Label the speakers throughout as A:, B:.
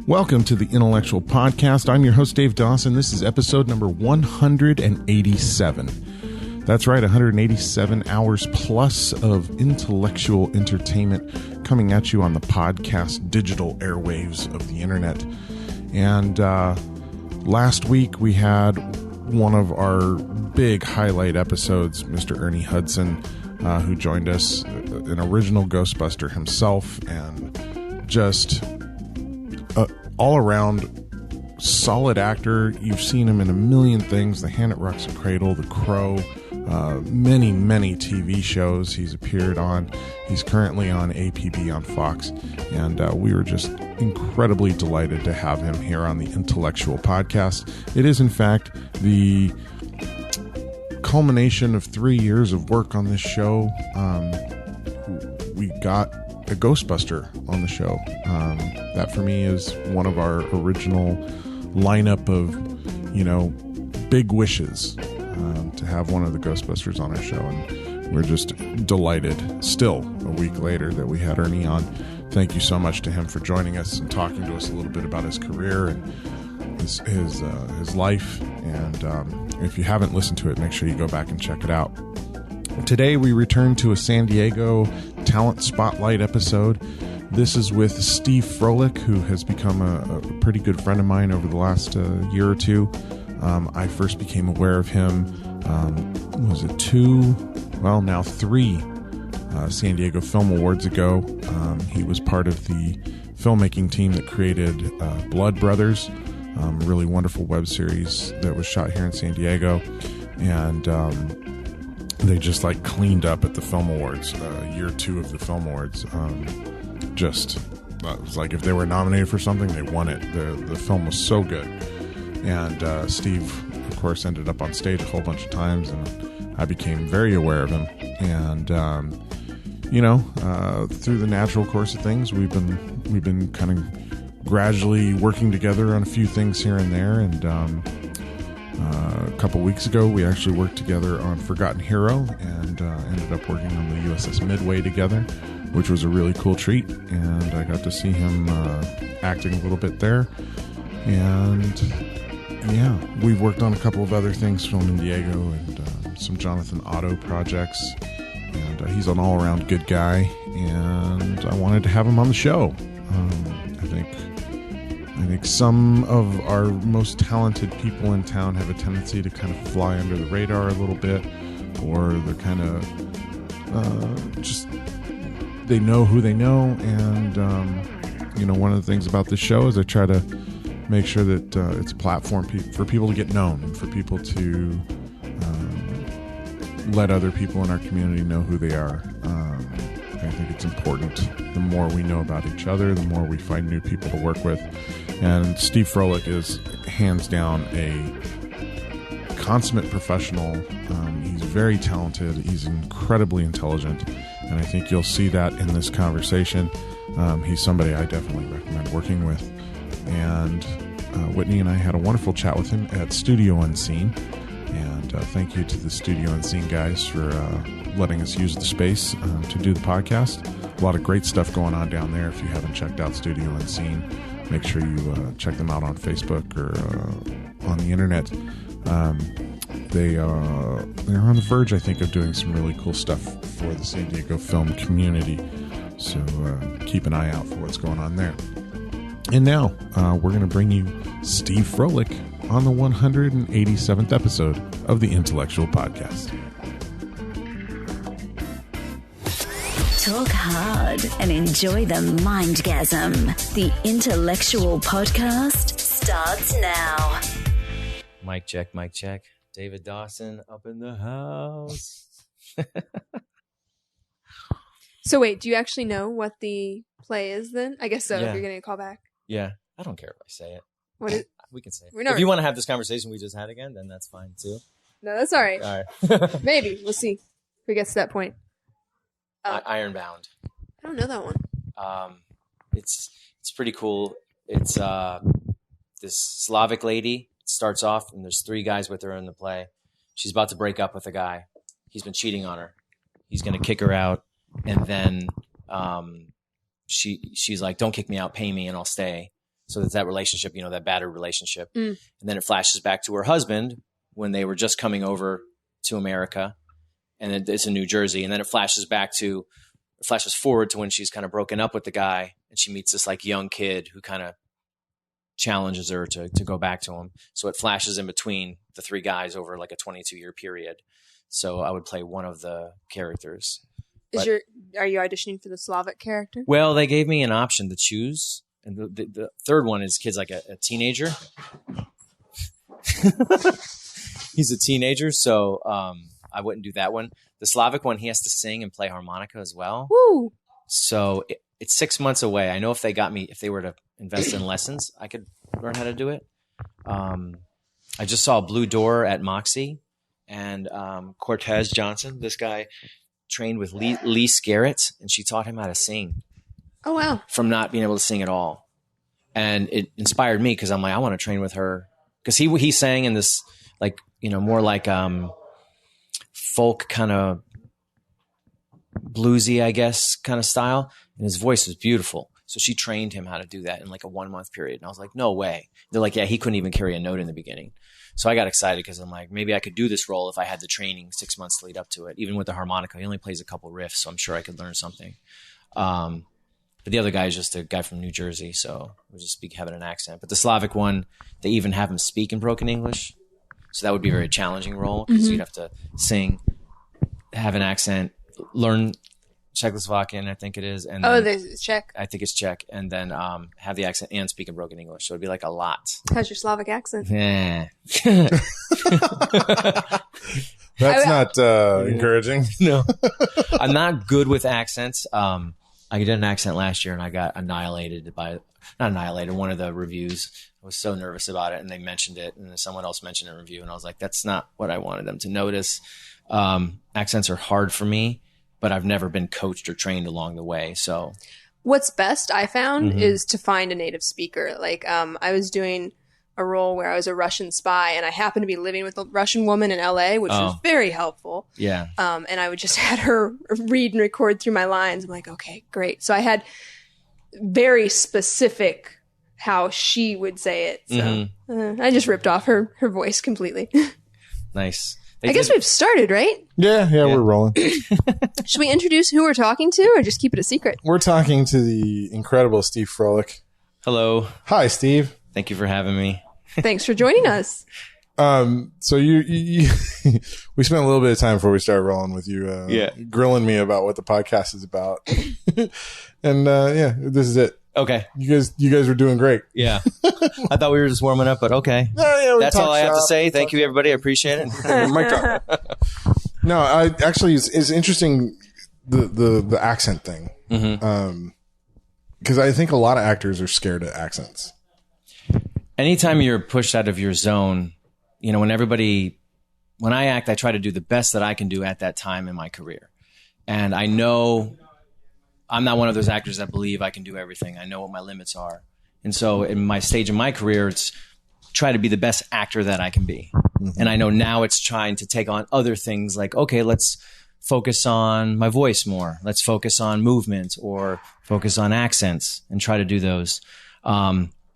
A: Welcome to the Intellectual Podcast. I'm your host, Dave Dawson. This is episode number 187. That's right, 187 hours plus of intellectual entertainment coming at you on the podcast digital airwaves of the internet. And last week we had one of our big highlight episodes, Mr. Ernie Hudson, who joined us, an original Ghostbuster himself, and just all around solid actor. You've seen him in a million things: The Hand That Rocks the Cradle, The Crow, many TV shows he's appeared on. He's currently on APB on Fox, and we were just incredibly delighted to have him here on the Intellectual Podcast. It is, in fact, the culmination of 3 years of work on this show. We got a Ghostbuster on the show. That for me is one of our original lineup of, big wishes to have one of the Ghostbusters on our show. And we're just delighted still a week later that we had Ernie on. Thank you so much to him for joining us and talking to us a little bit about his career and his life. And if you haven't listened to it, make sure you go back and check it out. Today we return to a San Diego Talent Spotlight episode. This is with Steve Froehlich, who has become a pretty good friend of mine over the last year or two. I first became aware of him, was it 3 San Diego Film Awards ago. He was part of the filmmaking team that created Blood Brothers, a really wonderful web series that was shot here in San Diego. And they just cleaned up at the Film Awards, year 2 of the Film Awards. It was like if they were nominated for something, they won it. The film was so good. And Steve, of course, ended up on stage a whole bunch of times, and I became very aware of him. And through the natural course of things, we've been kind of gradually working together on a few things here and there. And a couple weeks ago, we actually worked together on Forgotten Hero, and ended up working on the USS Midway together, which was a really cool treat. And I got to see him acting a little bit there. And yeah, we've worked on a couple of other things, Film in Diego, and some Jonathan Otto projects. And he's an all-around good guy, and I wanted to have him on the show. I think some of our most talented people in town have a tendency to kind of fly under the radar a little bit, or they're kind of they know who they know. And one of the things about this show is I try to make sure that it's a platform for people to get known, and for people to let other people in our community know who they are. I think it's important. The more we know about each other, the more we find new people to work with. And Steve Froehlich is hands down a consummate professional. He's very talented. He's incredibly intelligent. And I think you'll see that in this conversation. He's somebody I definitely recommend working with. And Whitney and I had a wonderful chat with him at Studio Unseen. And thank you to the Studio Unseen guys for letting us use the space to do the podcast. A lot of great stuff going on down there. If you haven't checked out Studio Unseen, make sure you check them out on Facebook or on the internet. They're on the verge, I think, of doing some really cool stuff for the San Diego film community. So keep an eye out for what's going on there. And now we're going to bring you Steve Froehlich on the 187th episode of the Intellectual Podcast.
B: Talk hard and enjoy the mindgasm. The Intellectual Podcast starts now.
C: Mic check, mic check. David Dawson up in the house.
D: So wait, do you actually know what the play is then? I guess so,
C: Yeah.
D: if you're getting a call back.
C: Yeah, I don't care if I say it.
D: What is?
C: We can say it.
D: We're not-
C: If you want to have this conversation we just had again, then that's fine too.
D: No, that's all right.
C: All right.
D: Maybe. We'll see if we get to that point.
C: Ironbound.
D: I don't know that one.
C: It's pretty cool. It's this Slavic lady. It starts off and there's 3 guys with her in the play. She's about to break up with a guy. He's been cheating on her. He's going to kick her out, and then she's like, "Don't kick me out, pay me, and I'll stay." So it's that relationship, that battered relationship. And then it flashes back to her husband when they were just coming over to America, and it's in New Jersey. And then it flashes forward to when she's kind of broken up with the guy, and she meets this like young kid who kind of challenges her to go back to him. So it flashes in between the three guys over like a 22-year period. So I would play one of the characters.
D: Are you auditioning for the Slavic character?
C: Well, they gave me an option to choose. And the third one is kid's like a teenager. He's a teenager, so I wouldn't do that one. The Slavic one, he has to sing and play harmonica as well.
D: Woo!
C: So it's 6 months away. I know if they were to invest in lessons, I could learn how to do it. I just saw Blue Door at Moxie, and Cortez Johnson, this guy, trained with Lee Scarrett, and she taught him how to sing.
D: Oh, wow.
C: From not being able to sing at all. And it inspired me because I'm like, I want to train with her. Because he sang in this, like, more like folk kind of bluesy, I guess, kind of style. And his voice was beautiful. So she trained him how to do that in like a 1 month period. And I was like, no way. They're like, yeah, he couldn't even carry a note in the beginning. So I got excited because I'm like, maybe I could do this role if I had the training 6 months to lead up to it. Even with the harmonica, he only plays a couple riffs, so I'm sure I could learn something. But the other guy is just a guy from New Jersey, so we'll just having an accent. But the Slavic one, they even have him speak in broken English. So that would be a very challenging role because you'd have to sing, have an accent, learn Czechoslovakian, I think it is. And
D: there's Czech.
C: I think it's Czech. And then have the accent and speak in broken English. So it'd be like a lot.
D: How's your Slavic accent?
C: Yeah.
E: That's not encouraging.
C: No. I'm not good with accents. I did an accent last year and I got one of the reviews. I was so nervous about it and they mentioned it and then someone else mentioned it in a review and I was like, that's not what I wanted them to notice. Accents are hard for me, but I've never been coached or trained along the way. So
D: what's best I found is to find a native speaker. Like I was doing a role where I was a Russian spy and I happened to be living with a Russian woman in LA, which was very helpful.
C: Yeah.
D: And I would just had her read and record through my lines. I'm like, okay, great. So I had very specific how she would say it. So I just ripped off her voice completely.
C: Nice.
D: I guess we've started, right?
E: Yeah, we're rolling.
D: Should we introduce who we're talking to or just keep it a secret?
E: We're talking to the incredible Steve Froehlich.
C: Hello.
E: Hi, Steve.
C: Thank you for having me.
D: Thanks for joining us.
E: So you we spent a little bit of time before we started rolling with you, grilling me about what the podcast is about. And this is it.
C: Okay.
E: You guys were doing great.
C: Yeah. I thought we were just warming up, but okay. That's all I have to say. Thank you, everybody. I appreciate it.
E: Mic drop. No, I actually it's interesting the accent thing. Because I think a lot of actors are scared of accents.
C: Anytime you're pushed out of your zone, when I act, I try to do the best that I can do at that time in my career. And I know I'm not one of those actors that believe I can do everything. I know what my limits are. And so in my stage in my career, it's try to be the best actor that I can be. And I know now it's trying to take on other things like, okay, let's focus on my voice more. Let's focus on movement or focus on accents and try to do those.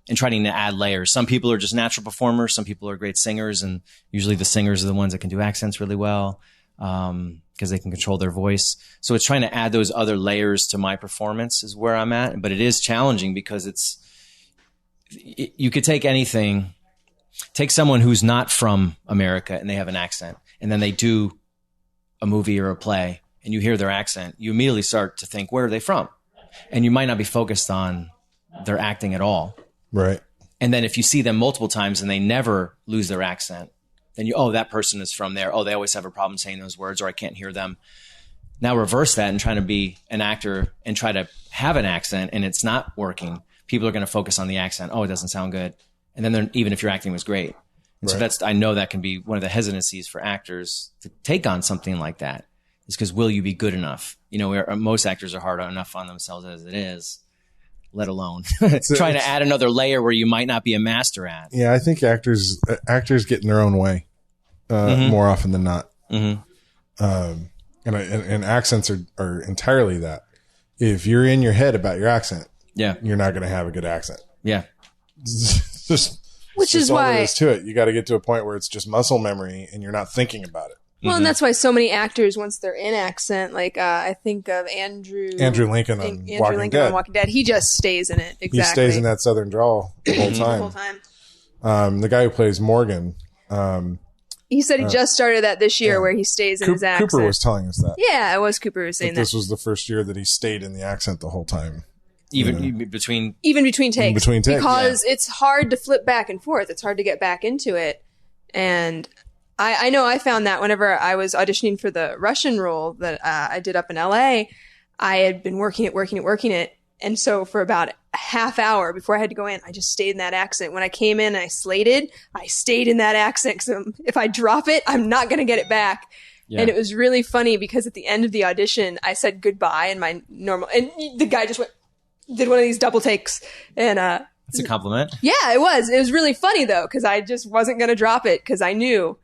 C: And trying to add layers. Some people are just natural performers. Some people are great singers. And usually the singers are the ones that can do accents really well because they can control their voice. So it's trying to add those other layers to my performance is where I'm at. But it is challenging because you could take anything, take someone who's not from America and they have an accent, and then they do a movie or a play and you hear their accent, you immediately start to think, where are they from? And you might not be focused on their acting at all.
E: Right.
C: And then if you see them multiple times and they never lose their accent, then that person is from there. Oh, they always have a problem saying those words or I can't hear them. Now reverse that and trying to be an actor and try to have an accent and it's not working. People are going to focus on the accent. Oh, it doesn't sound good. And then even if your acting was great. And so I know that can be one of the hesitancies for actors to take on something like that is because will you be good enough? Most actors are hard enough on themselves as it is. Let alone trying to add another layer where you might not be a master at.
E: Yeah, I think actors get in their own way more often than not. And accents are entirely that. If you're in your head about your accent, you're not going to have a good accent.
C: Yeah.
D: Which is why
E: all there is to it. You got to get to a point where it's just muscle memory and you're not thinking about it.
D: Well, and that's why so many actors, once they're in accent, like I think of Andrew Lincoln on Walking Dead. He just stays in it. Exactly.
E: He stays in that Southern drawl the whole time. The guy who plays Morgan,
D: he said he just started that this year, where he stays in his accent.
E: Cooper was telling us that.
D: Yeah, it was Cooper who was saying that.
E: This was the first year that he stayed in the accent the whole time.
C: Even between
D: takes. Because it's hard to flip back and forth. It's hard to get back into it. And I know I found that whenever I was auditioning for the Russian role that I did up in LA, I had been working it. And so for about a half hour before I had to go in, I just stayed in that accent. When I came in and I slated, I stayed in that accent. Because if I drop it, I'm not going to get it back. Yeah. And it was really funny because at the end of the audition, I said goodbye in my normal, and the guy just did one of these double takes. And
C: it's a compliment.
D: Yeah, it was. It was really funny though, because I just wasn't going to drop it because I knew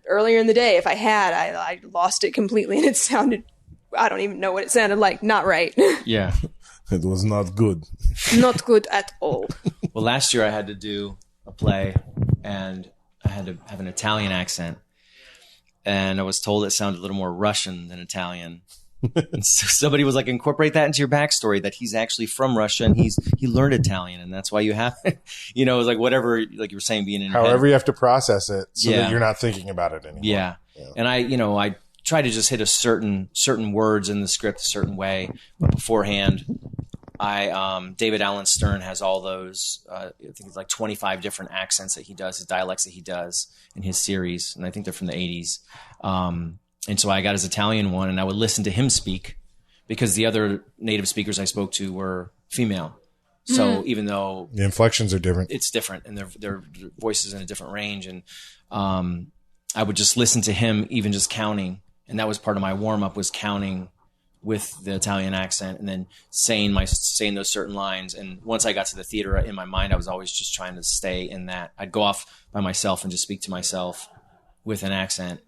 D: earlier in the day, if I had, I lost it completely, and it sounded, I don't even know what it sounded like. Not right.
C: Yeah.
E: It was not good.
D: Not good at all.
C: Well, last year I had to do a play, and I had to have an Italian accent, and I was told it sounded a little more Russian than Italian. And so somebody was like, incorporate that into your backstory, that he's actually from Russia and he learned Italian, and that's why you have it. It was like whatever, like you were saying, being in your
E: however
C: head.
E: You have to process it so that you're not thinking about it anymore.
C: Yeah. And I try to just hit a certain words in the script a certain way, but beforehand, David Allen Stern has all those, I think it's like 25 different accents that he does, his dialects that he does in his series, and I think they're from the 80s. And so I got his Italian one, and I would listen to him speak because the other native speakers I spoke to were female. So even though
E: the inflections are different,
C: it's different, and their voices in a different range. And I would just listen to him, even just counting, and that was part of my warm up, was counting with the Italian accent, and then saying those certain lines. And once I got to the theater, in my mind, I was always just trying to stay in that. I'd go off by myself and just speak to myself with an accent,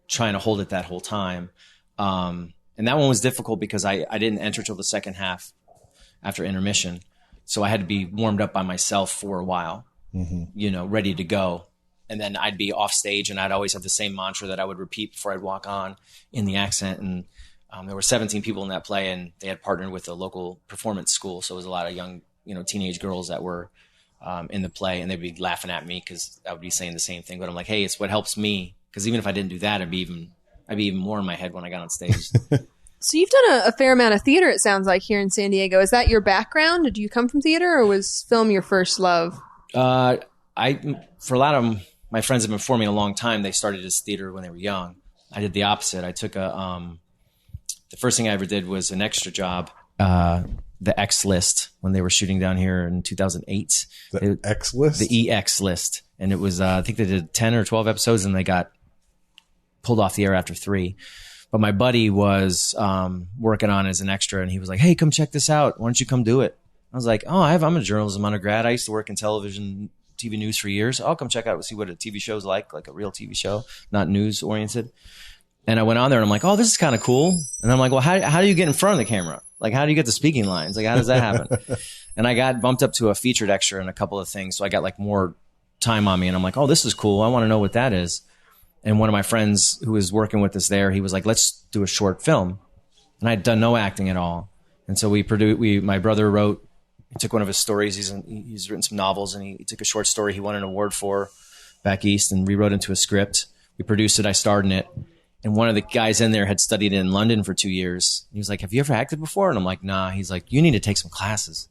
C: trying to hold it that whole time. And that one was difficult because I didn't enter till the second half after intermission. So I had to be warmed up by myself for a while, ready to go. And then I'd be off stage, and I'd always have the same mantra that I would repeat before I'd walk on in the accent. And there were 17 people in that play, and they had partnered with a local performance school. So it was a lot of young, teenage girls that were in the play, and they'd be laughing at me because I would be saying the same thing. But I'm like, hey, it's what helps me. Because even if I didn't do that, I'd be even more in my head when I got on stage.
D: So you've done a fair amount of theater, it sounds like, here in San Diego. Is that your background? Did you come from theater, or was film your first love?
C: For a lot of my friends have been for me a long time. They started as theater when they were young. I did the opposite. I took the first thing I ever did was an extra job, the X List, when they were shooting down here in 2008.
E: X List?
C: The EX List. And it was, I think they did 10 or 12 episodes, and they got pulled off the air after 3. But my buddy was working on as an extra, and he was like, hey, come check this out. Why don't you come do it? I was like, I'm a journalism undergrad. I used to work in television, TV news for years. I'll come check out and see what a TV show's like a real TV show, not news oriented. And I went on there, and I'm like, oh, this is kind of cool. And I'm like, well, how do you get in front of the camera? Like, how do you get the speaking lines? Like, how does that happen? And I got bumped up to a featured extra in a couple of things. So I got like more time on me, and I'm like, oh, this is cool. I want to know what that is. And one of my friends who was working with us there, he was like, let's do a short film. And I'd done no acting at all. And so my brother he took one of his stories. He's written some novels, and he took a short story he won an award for back east and rewrote into a script. We produced it. I starred in it. And one of the guys in there had studied in London for 2 years. He was like, have you ever acted before? And I'm like, nah. He's like, you need to take some classes.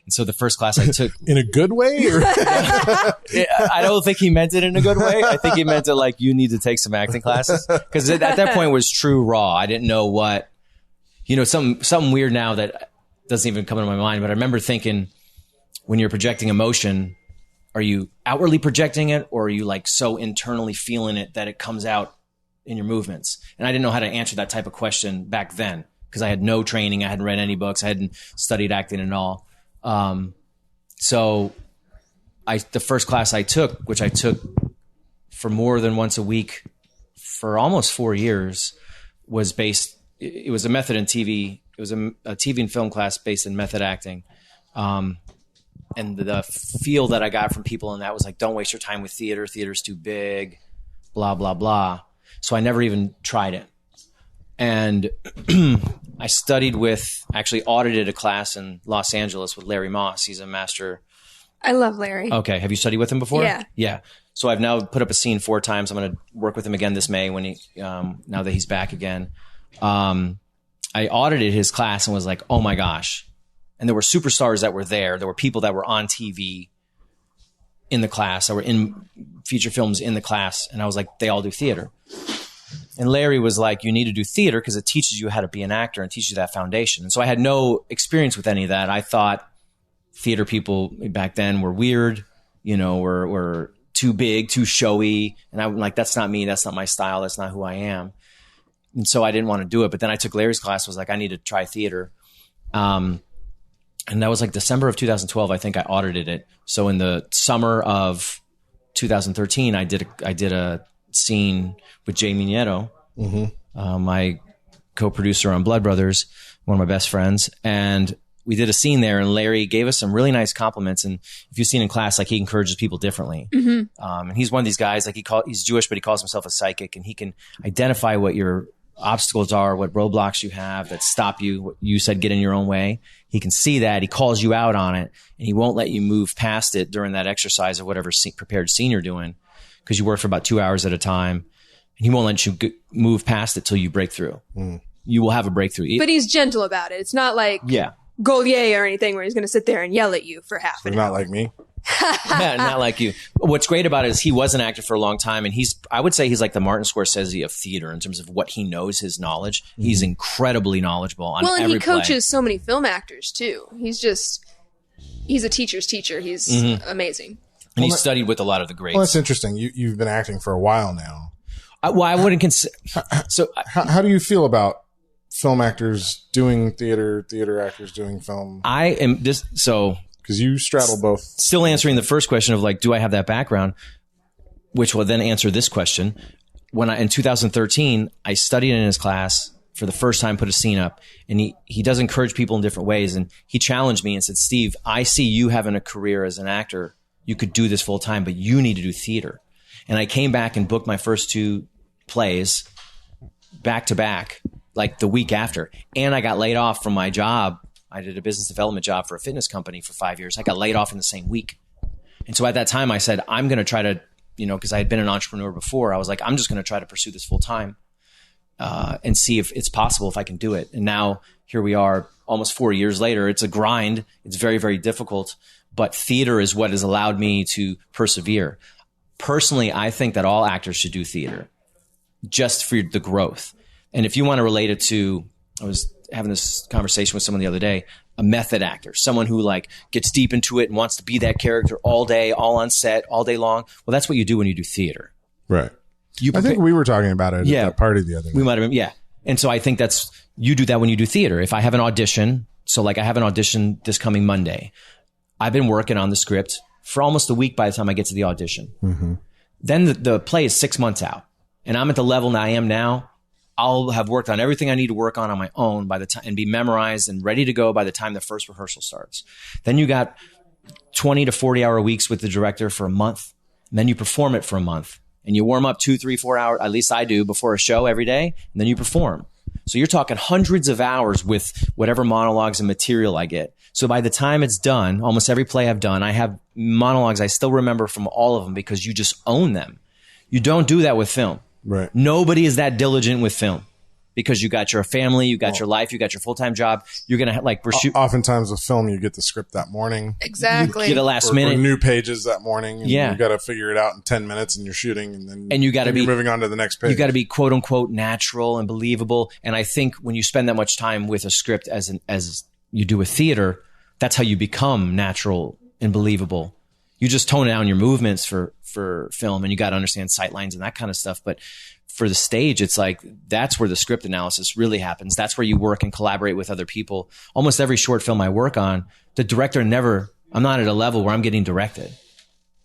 C: And so the first class I took
E: in a good way, or?
C: I don't think he meant it in a good way. I think he meant it like, you need to take some acting classes. Cause at that point it was true raw. I didn't know what, something weird now that doesn't even come into my mind. But I remember thinking, when you're projecting emotion, are you outwardly projecting it, or are you like so internally feeling it that it comes out in your movements? And I didn't know how to answer that type of question back then, because I had no training. I hadn't read any books. I hadn't studied acting at all. So the first class I took, which I took for more than once a week for almost 4 years, it was a method in TV. It was a TV and film class based in method acting. And the feel that I got from people in that was like, don't waste your time with theater. Theater's too big, blah, blah, blah. So I never even tried it. And I actually audited a class in Los Angeles with Larry Moss. He's a master.
D: I love Larry.
C: Okay. Have you studied with him before?
D: Yeah.
C: Yeah. So I've now put up a scene 4 times. I'm going to work with him again this May when now that he's back again. I audited his class and was like, oh my gosh. And there were superstars that were there. There were people that were on TV in the class, that were in feature films in the class. And I was like, they all do theater. And Larry was like, you need to do theater because it teaches you how to be an actor and teaches you that foundation. And so I had no experience with any of that. I thought theater people back then were weird, were too big, too showy. And I'm like, that's not me. That's not my style. That's not who I am. And so I didn't want to do it. But then I took Larry's class, was like, I need to try theater. And that was like December of 2012. I think I audited it. So in the summer of 2013, I did a scene with Jamie Nieto, my co-producer on Blood Brothers, one of my best friends. And we did a scene there, and Larry gave us some really nice compliments. And if you've seen in class, like, he encourages people differently. And he's one of these guys, like, he's Jewish, but he calls himself a psychic, and he can identify what your obstacles are, what roadblocks you have that stop you. What you said, get in your own way. He can see that. He calls you out on it, and he won't let you move past it during that exercise of whatever prepared scene you're doing, because you work for about 2 hours at a time, and he won't let you move past it till you break through. You will have a breakthrough.
D: But he's gentle about it. It's not like Gaulier or anything where he's going to sit there and yell at you for half an hour.
E: Not like me.
C: Yeah, not like you. What's great about it is he was an actor for a long time, and I would say he's like the Martin Scorsese of theater in terms of what he knows, his knowledge. He's incredibly knowledgeable on every play. Well, and he
D: coaches so many film actors too. He's a teacher's teacher. He's amazing.
C: And he studied with a lot of the greats.
E: Well, that's interesting. You've been acting for a while now.
C: I wouldn't consider. So,
E: how do you feel about film actors doing theater actors doing film?
C: Because
E: you straddle both.
C: Still answering the first question of like, do I have that background? Which will then answer this question. In 2013, I studied in his class for the first time, put a scene up, and he does encourage people in different ways. And he challenged me and said, Steve, I see you having a career as an actor. You could do this full time, but you need to do theater. And I came back and booked my first 2 plays back to back, like the week after. And I got laid off from my job. I did a business development job for a fitness company for 5 years. I got laid off in the same week. And so at that time I said, I'm going to try to, because I had been an entrepreneur before, I was like, I'm just going to try to pursue this full time and see if it's possible, if I can do it. And now here we are almost 4 years later. It's a grind. It's very, very difficult, but theater is what has allowed me to persevere. Personally, I think that all actors should do theater just for the growth. And if you want to relate it to, I was having this conversation with someone the other day, a method actor, someone who like gets deep into it and wants to be that character all day, all on set, all day long. Well, that's what you do when you do theater.
E: Right. I think we were talking about it at that party the other night.
C: We might have been, yeah. And so I think you do that when you do theater. If I have an audition, so like I have an audition this coming Monday, I've been working on the script for almost a week by the time I get to the audition. Then the play is 6 months out, and I'm at the level I am now. I'll have worked on everything I need to work on my own by the time, and be memorized and ready to go by the time the first rehearsal starts. Then you got 20 to 40 hour weeks with the director for a month. And then you perform it for a month, and you warm up 2, 3, 4 hours. At least I do before a show every day. And then you perform. So you're talking hundreds of hours with whatever monologues and material I get. So by the time it's done, almost every play I've done, I have monologues I still remember from all of them because you just own them. You don't do that with film.
E: Right.
C: Nobody is that diligent with film because you got your family, you got your life, you got your full-time job. You're going to
E: oftentimes with film, you get the script that morning.
D: Exactly.
C: You get a last minute.
E: Or new pages that morning. And
C: yeah.
E: You got to figure it out in 10 minutes and you're shooting
C: and you got to be
E: you're moving on to the next page.
C: You got to be quote unquote natural and believable. And I think when you spend that much time with a script as you do with theater, that's how you become natural and believable. You just tone down your movements for film, and you got to understand sight lines and that kind of stuff. But for the stage, it's like that's where the script analysis really happens. That's where you work and collaborate with other people. Almost every short film I work on, the director I'm not at a level where I'm getting directed.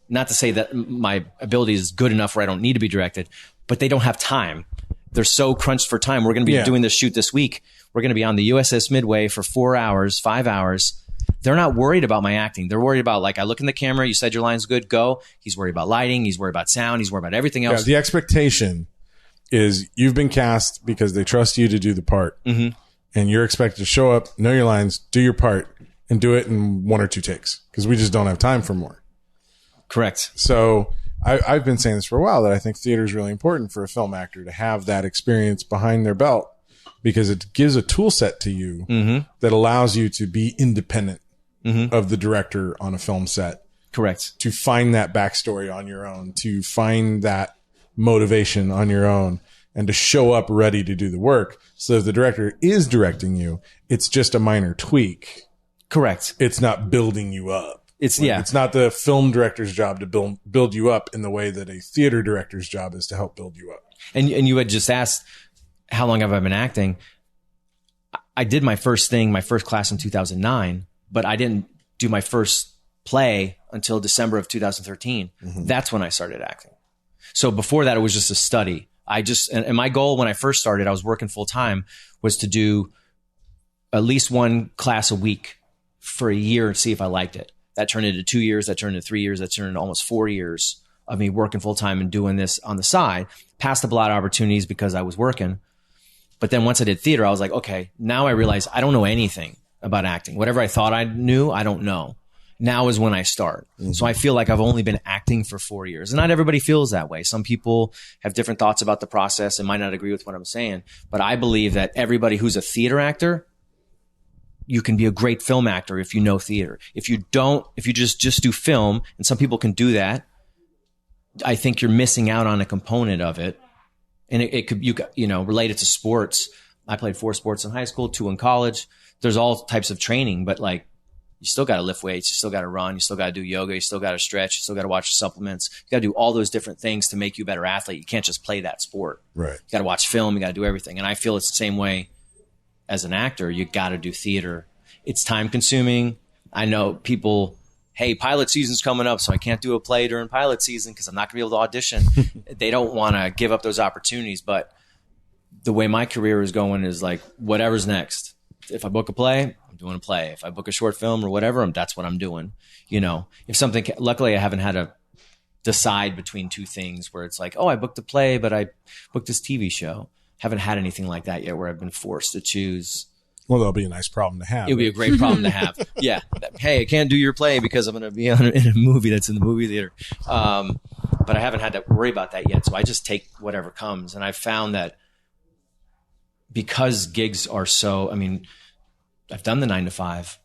C: Not to say that my ability is good enough where I don't need to be directed, but they don't have time. They're so crunched for time. We're going to be doing this shoot this week. We're going to be on the USS Midway for 4 hours, 5 hours. they're not worried about my acting. They're worried about, like, I look in the camera, you said your line's good, go. He's worried about lighting. He's worried about sound. He's worried about everything else.
E: Yeah, the expectation is you've been cast because they trust you to do the part. Mm-hmm. And you're expected to show up, know your lines, do your part, and do it in 1 or 2 takes because we just don't have time for more.
C: Correct.
E: So I've been saying this for a while, that I think theater is really important for a film actor to have that experience behind their belt, because it gives a tool set to you that allows you to be independent of the director on a film set.
C: Correct.
E: To find that backstory on your own, to find that motivation on your own, and to show up ready to do the work. So if the director is directing you, it's just a minor tweak.
C: Correct.
E: It's not building you up.
C: It's
E: not the film director's job to build you up in the way that a theater director's job is to help build you up.
C: And you had just asked, how long have I been acting? I did my first class in 2009, but I didn't do my first play until December of 2013. That's when I started acting. So before that, it was just a study. And my goal when I first started, I was working full time, was to do at least 1 class a week for a year and see if I liked it. That turned into 2 years. That turned into 3 years. That turned into almost 4 years of me working full time and doing this on the side. Passed up a lot of opportunities because I was working. But then once I did theater, I was like, okay, now I realize I don't know anything about acting. Whatever I thought I knew, I don't know. Now is when I start. So I feel like I've only been acting for 4 years. And not everybody feels that way. Some people have different thoughts about the process and might not agree with what I'm saying. But I believe that everybody who's a theater actor, you can be a great film actor if you know theater. If you just do film, and some people can do that, I think you're missing out on a component of it. And it could, relate it to sports. I played 4 sports in high school, 2 in college. There's all types of training, but like, you still got to lift weights. You still got to run. You still got to do yoga. You still got to stretch. You still got to watch the supplements. You got to do all those different things to make you a better athlete. You can't just play that sport.
E: Right.
C: You got to watch film. You got to do everything. And I feel it's the same way as an actor. You got to do theater. It's time consuming. I know people, hey, pilot season's coming up, so I can't do a play during pilot season because I'm not going to be able to audition. They don't want to give up those opportunities. But the way my career is going is like, whatever's next. If I book a play, I'm doing a play. If I book a short film or whatever, that's what I'm doing. If something, luckily I haven't had to decide between 2 things where it's like, oh, I booked a play, but I booked this TV show. Haven't had anything like that yet where I've been forced to choose.
E: Well, that'll be a nice problem to have.
C: It would be a great problem to have. Yeah. Hey, I can't do your play because I'm going to be in a movie that's in the movie theater. But I haven't had to worry about that yet. So I just take whatever comes. And I've found that because gigs are I've done the 9 to 5.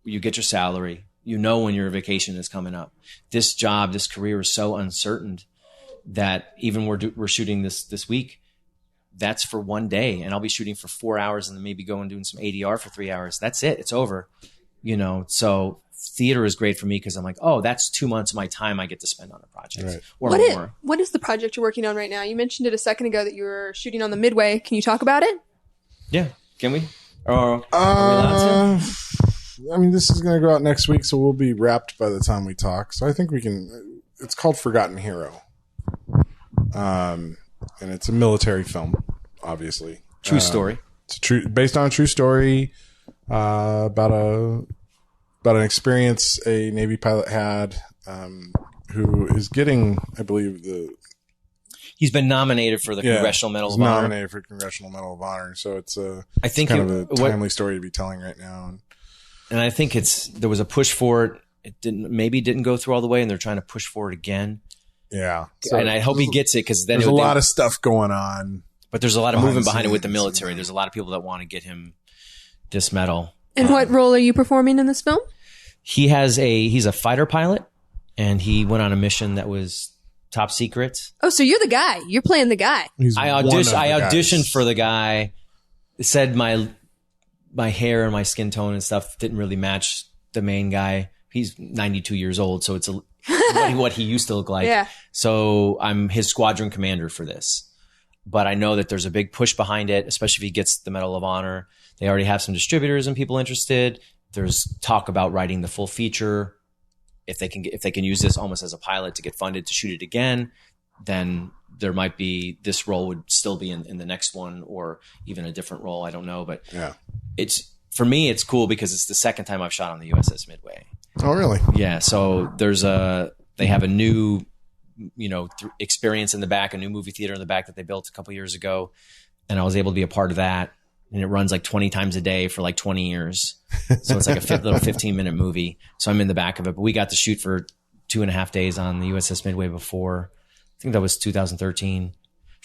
C: You get your salary. You know when your vacation is coming up. This job, this career is so uncertain that even we're shooting this week. That's for 1 day, and I'll be shooting for 4 hours and then maybe go and doing some ADR for 3 hours. That's it. It's over. So theater is great for me because I'm like, oh, that's 2 months of my time I get to spend on a project. Right. Or more.
D: What is the project you're working on right now? You mentioned it a second ago that you were shooting on the Midway. Can you talk about it?
C: Yeah. Can we? Are we allowed to?
E: This is going to go out next week, so we'll be wrapped by the time we talk. So I think we can. It's called Forgotten Hero. And it's a military film, obviously.
C: True story.
E: It's based on a true story about an experience a Navy pilot had, who is getting, I believe,
C: he's been nominated for the Congressional Medal of Honor.
E: Nominated for Congressional Medal of Honor, so it's
C: I think
E: kind of a timely story to be telling right now.
C: And I think there was a push for it. It didn't go through all the way, and they're trying to push for it again.
E: Yeah.
C: So and I hope he gets it because then
E: there's a lot of stuff going on.
C: But there's a lot of movement behind it with the military. There's a lot of people that want to get him this medal.
D: And what role are you performing in this film?
C: He's a fighter pilot, and he went on a mission that was top secret.
D: Oh, so you're the guy. You're playing the guy.
C: I auditioned for the guy. It said my hair and my skin tone and stuff didn't really match the main guy. He's 92 years old, so it's what he used to look like.
D: Yeah.
C: So I'm his squadron commander for this. But I know that there's a big push behind it, especially if he gets the Medal of Honor. They already have some distributors and people interested. There's talk about writing the full feature. If they can use this almost as a pilot to get funded to shoot it again, then there might be, this role would still be in the next one or even a different role. I don't know, but
E: yeah,
C: for me, it's cool because it's the second time I've shot on the USS Midway.
E: Oh, really?
C: Yeah. So they have a new, experience in the back, a new movie theater in the back that they built a couple years ago. And I was able to be a part of that. And it runs like 20 times a day for like 20 years. So it's like a little 15-minute movie. So I'm in the back of it. But we got to shoot for 2.5 days on the USS Midway before. I think that was 2013.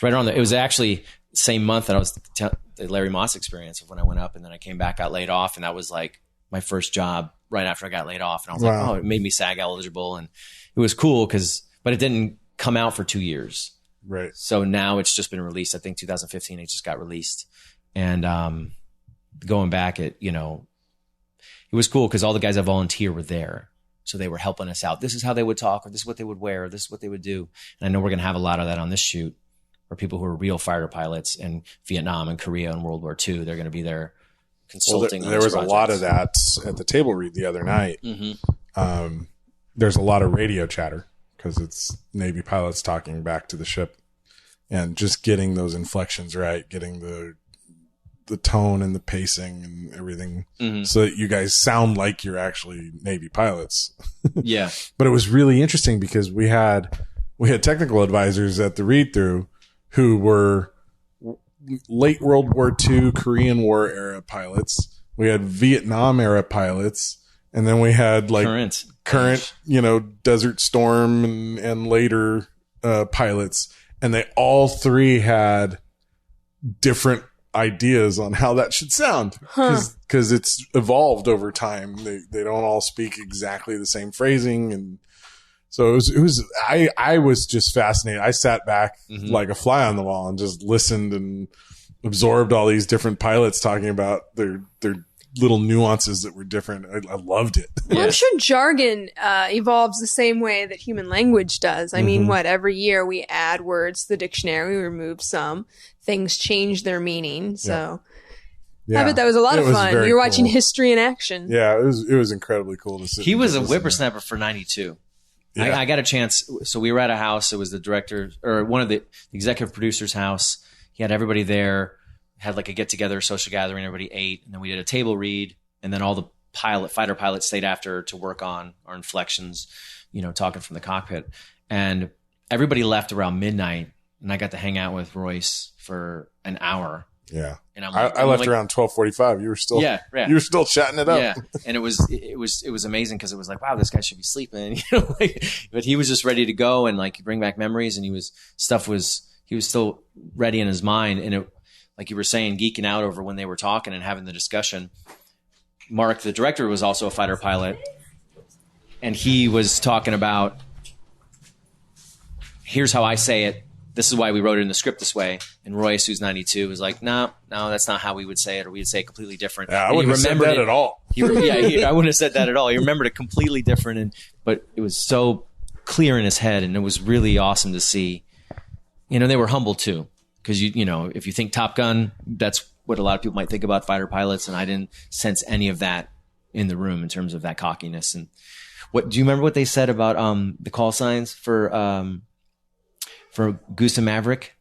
C: Right around it was actually the same month that I was the Larry Moss experience of when I went up, and then I came back, got laid off, and that was like my first job right after I got laid off. And I was like, oh, it made me SAG eligible, and it was cool but it didn't come out for 2 years.
E: Right.
C: So now it's just been released. I think 2015 it just got released, and going back, it was cool because all the guys that volunteer were there. So they were helping us out. This is how they would talk, or this is what they would wear, or this is what they would do. And I know we're going to have a lot of that on this shoot, where people who are real fighter pilots in Vietnam and Korea and World War II, they're going to be there consulting.
E: Well, there was projects. A lot of that at the table read the other night. Mm-hmm. There's a lot of radio chatter because it's Navy pilots talking back to the ship and just getting those inflections right, getting the tone and the pacing and everything, so that you guys sound like you're actually Navy pilots.
C: Yeah.
E: But it was really interesting because we had technical advisors at the read through who were late World War II, Korean War era pilots. We had Vietnam era pilots, and then we had like current, Desert Storm and later pilots, and they all three had different ideas on how that should sound because it's evolved over time. They don't all speak exactly the same phrasing, and so I was just fascinated. I sat back like a fly on the wall and just listened and absorbed all these different pilots talking about their little nuances that were different. I loved it.
D: Well, I'm sure jargon evolves the same way that human language does. I mean, every year we add words to the dictionary, we remove some. Things change their meaning. So I bet that was a lot of fun. You're watching history in action.
E: Yeah, it was incredibly cool to see.
C: He was a whippersnapper for 92. Yeah. I got a chance. So we were at a house. It was the director or one of the executive producers' house. He had everybody there, had like a get together, social gathering. Everybody ate, and then we did a table read. And then all the fighter pilots stayed after to work on our inflections, talking from the cockpit. And everybody left around midnight, and I got to hang out with Royce for an hour.
E: Yeah.
C: And
E: I left around 12:45. You were still you were still chatting it up.
C: Yeah. And it was amazing because it was like, wow, this guy should be sleeping. But he was just ready to go and like bring back memories, and he was still ready in his mind. And it, like you were saying, geeking out over when they were talking and having the discussion. Mark, the director, was also a fighter pilot, and he was talking about, here's how I say it. This is why we wrote it in the script this way. And Royce, who's 92, was like, no, that's not how we would say it, or we'd say it completely different.
E: Yeah, I wouldn't have said that at all.
C: I wouldn't have said that at all. He remembered it completely different, but it was so clear in his head, and it was really awesome to see. They were humble too, because if you think Top Gun, that's what a lot of people might think about fighter pilots, and I didn't sense any of that in the room in terms of that cockiness. And do you remember what they said about the call signs for Goose and Maverick?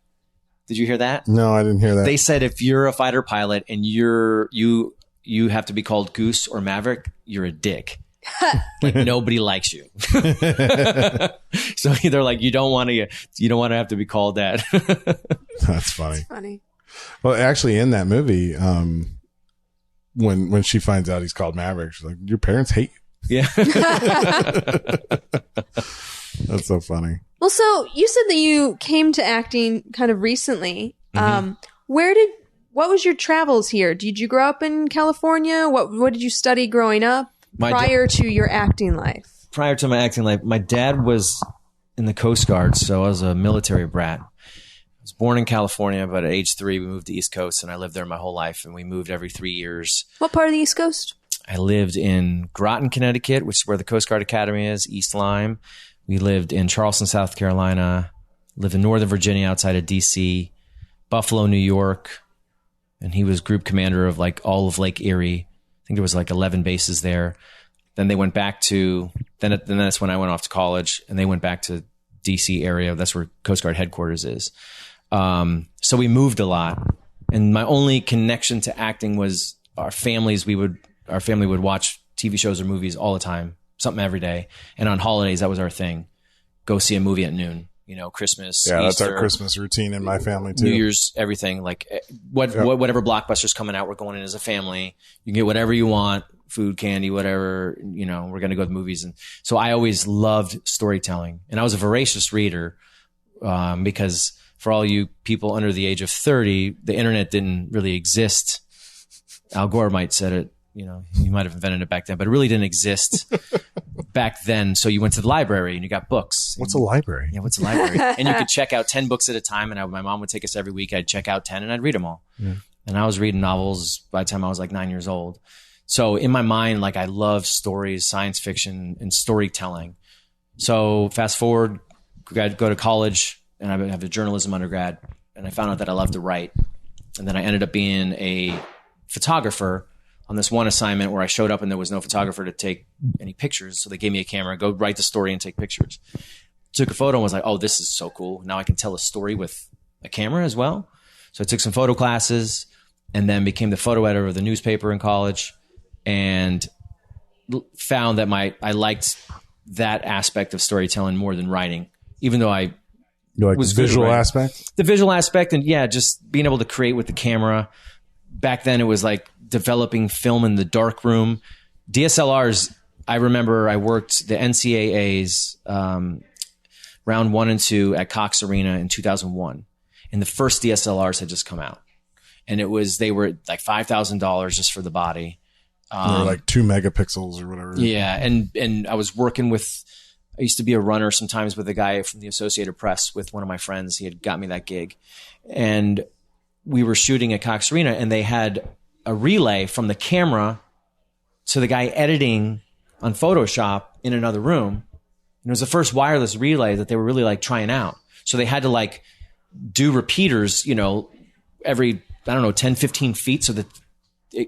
C: Did you hear that?
E: No, I didn't hear that.
C: They said if you're a fighter pilot and you have to be called Goose or Maverick, you're a dick. Like nobody likes you. So they're like, you don't want to have to be called that.
E: That's funny. That's funny. Well, actually, in that movie, when she finds out he's called Maverick, she's like, "Your parents hate you." Yeah. That's so funny.
D: Well, so you said that you came to acting kind of recently. What was your travels here? Did you grow up in California? What did you study growing up prior to your acting life?
C: Prior to my acting life, my dad was in the Coast Guard, so I was a military brat. I was born in California, but at age 3, we moved to the East Coast, and I lived there my whole life, and we moved every 3 years.
D: What part of the East Coast?
C: I lived in Groton, Connecticut, which is where the Coast Guard Academy is, East Lyme. We lived in Charleston, South Carolina, lived in Northern Virginia outside of D.C., Buffalo, New York, and he was group commander of like all of Lake Erie. I think there was like 11 bases there. Then they went back to, then that's when I went off to college, and they went back to D.C. area. That's where Coast Guard headquarters is. So we moved a lot, and my only connection to acting was our family would watch TV shows or movies all the time, something every day. And on holidays, that was our thing. Go see a movie at noon, Christmas.
E: Yeah,
C: Easter,
E: that's our Christmas routine in my family too.
C: New Year's, everything. Like whatever blockbuster's coming out, we're going in as a family. You can get whatever you want, food, candy, whatever, we're going to go to the movies. And so I always loved storytelling, and I was a voracious reader, because for all you people under the age of 30, the internet didn't really exist. Al Gore might said it, he might have invented it back then, but it really didn't exist back then. So you went to the library and you got books.
E: What's a library?
C: Yeah, what's a library? And you could check out 10 books at a time. And my mom would take us every week. I'd check out 10 and I'd read them all. Yeah. And I was reading novels by the time I was like 9 years old. So in my mind, like I love stories, science fiction, and storytelling. So fast forward, go to college, and I have a journalism undergrad, and I found out that I loved to write. And then I ended up being a photographer on this one assignment where I showed up and there was no photographer to take any pictures. So they gave me a camera, go write the story and take pictures. Took a photo and was like, oh, this is so cool. Now I can tell a story with a camera as well. So I took some photo classes and then became the photo editor of the newspaper in college, and found that I liked that aspect of storytelling more than writing, even though I
E: was the visual aspect?
C: The visual aspect, and just being able to create with the camera. Back then it was like developing film in the dark room. DSLRs, I remember I worked the NCAAs round 1 and 2 at Cox Arena in 2001. And the first DSLRs had just come out. And they were like $5,000 just for the body.
E: They were like 2 megapixels or whatever.
C: Yeah. And I was working I used to be a runner sometimes with a guy from the Associated Press with one of my friends. He had got me that gig. And we were shooting at Cox Arena, and they had a relay from the camera to the guy editing on Photoshop in another room. And it was the first wireless relay that they were really like trying out. So they had to like do repeaters, every, 10, 15 feet so that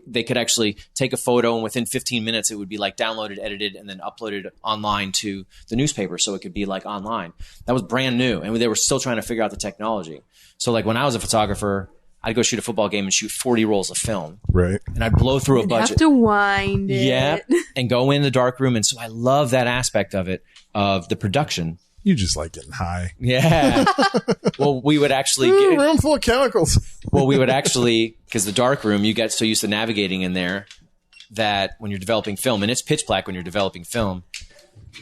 C: they could actually take a photo, and within 15 minutes it would be like downloaded, edited, and then uploaded online to the newspaper. So it could be like online. That was brand new. And they were still trying to figure out the technology. So like when I was a photographer, I'd go shoot a football game and shoot 40 rolls of film.
E: Right.
C: And I'd blow through a budget.
D: Have to wind it.
C: Yeah. And go in the dark room. And so I love that aspect of it, of the production.
E: You just like getting high.
C: Yeah. Well, we would actually
E: room full of chemicals.
C: Well, we would actually, because the dark room, you get so used to navigating in there that when you're developing film, and it's pitch black when you're developing film,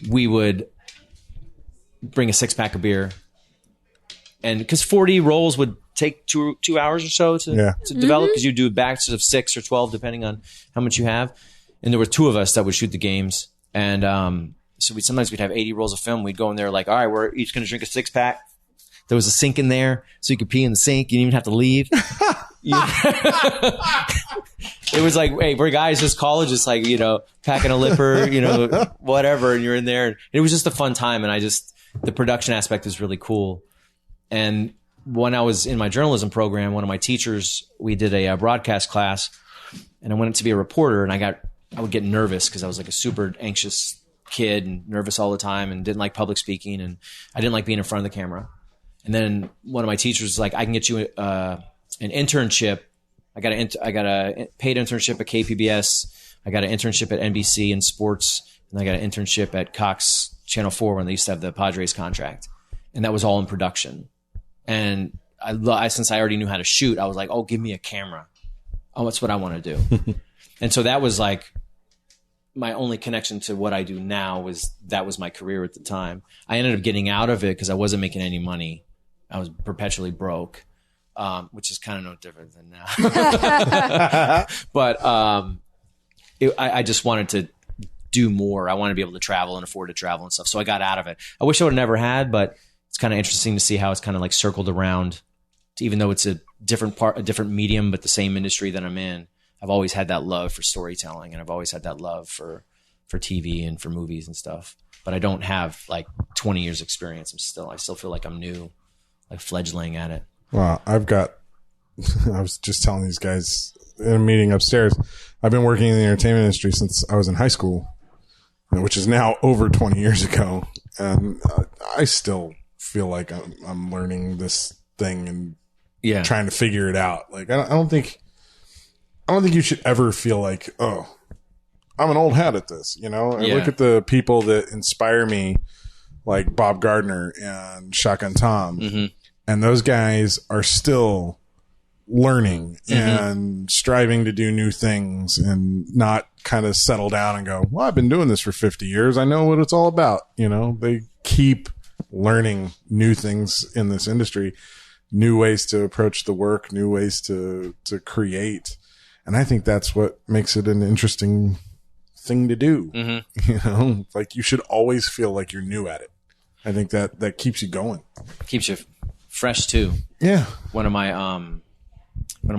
C: we would bring a 6-pack of beer. And because 40 rolls would take two hours or so to develop, because you do batches of 6 or 12 depending on how much you have. And there were 2 of us that would shoot the games, and so sometimes we'd have 80 rolls of film. We'd go in there like, all right, we're each going to drink a 6-pack. There was a sink in there, so you could pee in the sink. You didn't even have to leave. It was like, hey, we're guys, just college, just like, packing a lipper, whatever, and you're in there. And it was just a fun time, and the production aspect is really cool. And when I was in my journalism program, one of my teachers, we did a broadcast class, and I went to be a reporter, and I would get nervous because I was like a super anxious kid and nervous all the time and didn't like public speaking, and I didn't like being in front of the camera. And then one of my teachers was like, I can get you an internship. I got a paid internship at KPBS. I got an internship at NBC in sports, and I got an internship at Cox Channel 4 when they used to have the Padres contract. And that was all in production. And since I already knew how to shoot, I was like, oh, give me a camera. Oh, that's what I want to do. And so that was like my only connection to what I do now. That was my career at the time. I ended up getting out of it because I wasn't making any money. I was perpetually broke, which is kind of no different than now. But I just wanted to do more. I wanted to be able to travel and afford to travel and stuff. So I got out of it. I wish I would have never had, but it's kind of interesting to see how it's kind of like circled around, even though it's a different medium, but the same industry that I'm in. I've always had that love for storytelling, and I've always had that love for TV and for movies and stuff. But I don't have like 20 years experience. I still feel like I'm new, like fledgling at it.
E: Well, I was just telling these guys in a meeting upstairs, I've been working in the entertainment industry since I was in high school, which is now over 20 years ago. And I still feel like I'm learning this thing and trying to figure it out. Like, I don't think I don't think you should ever feel like, oh, I'm an old hat at this. You know, I look at the people that inspire me, like Bob Gardner and Shotgun Tom, and those guys are still learning and striving to do new things and not kind of settle down and go, well, I've been doing this for 50 years. I know what it's all about. You know, they keep learning new things in this industry, new ways to approach the work, new ways to create. And I think that's what makes it an interesting thing to do. You know, like you should always feel like you're new at it. I think that keeps you going.
C: Keeps you fresh too.
E: Yeah.
C: One of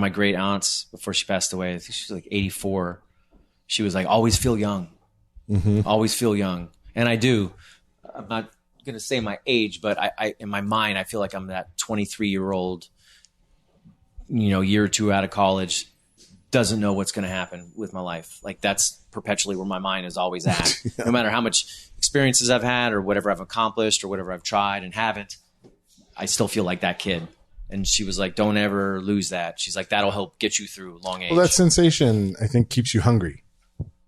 C: my great aunts, before she passed away, I think she was like 84. She was like, always feel young. Always feel young. And I do. I'm not going to say my age, but I in my mind, I feel like I'm that 23-year-old, you know, year or two out of college, doesn't know what's going to happen with my life. Like that's perpetually where my mind is always at. No matter how much experiences I've had or whatever I've accomplished or whatever I've tried and haven't, I still feel like that kid. And she was like, don't ever lose that. She's like, that'll help get you through long age.
E: Well, that sensation, I think, keeps you hungry.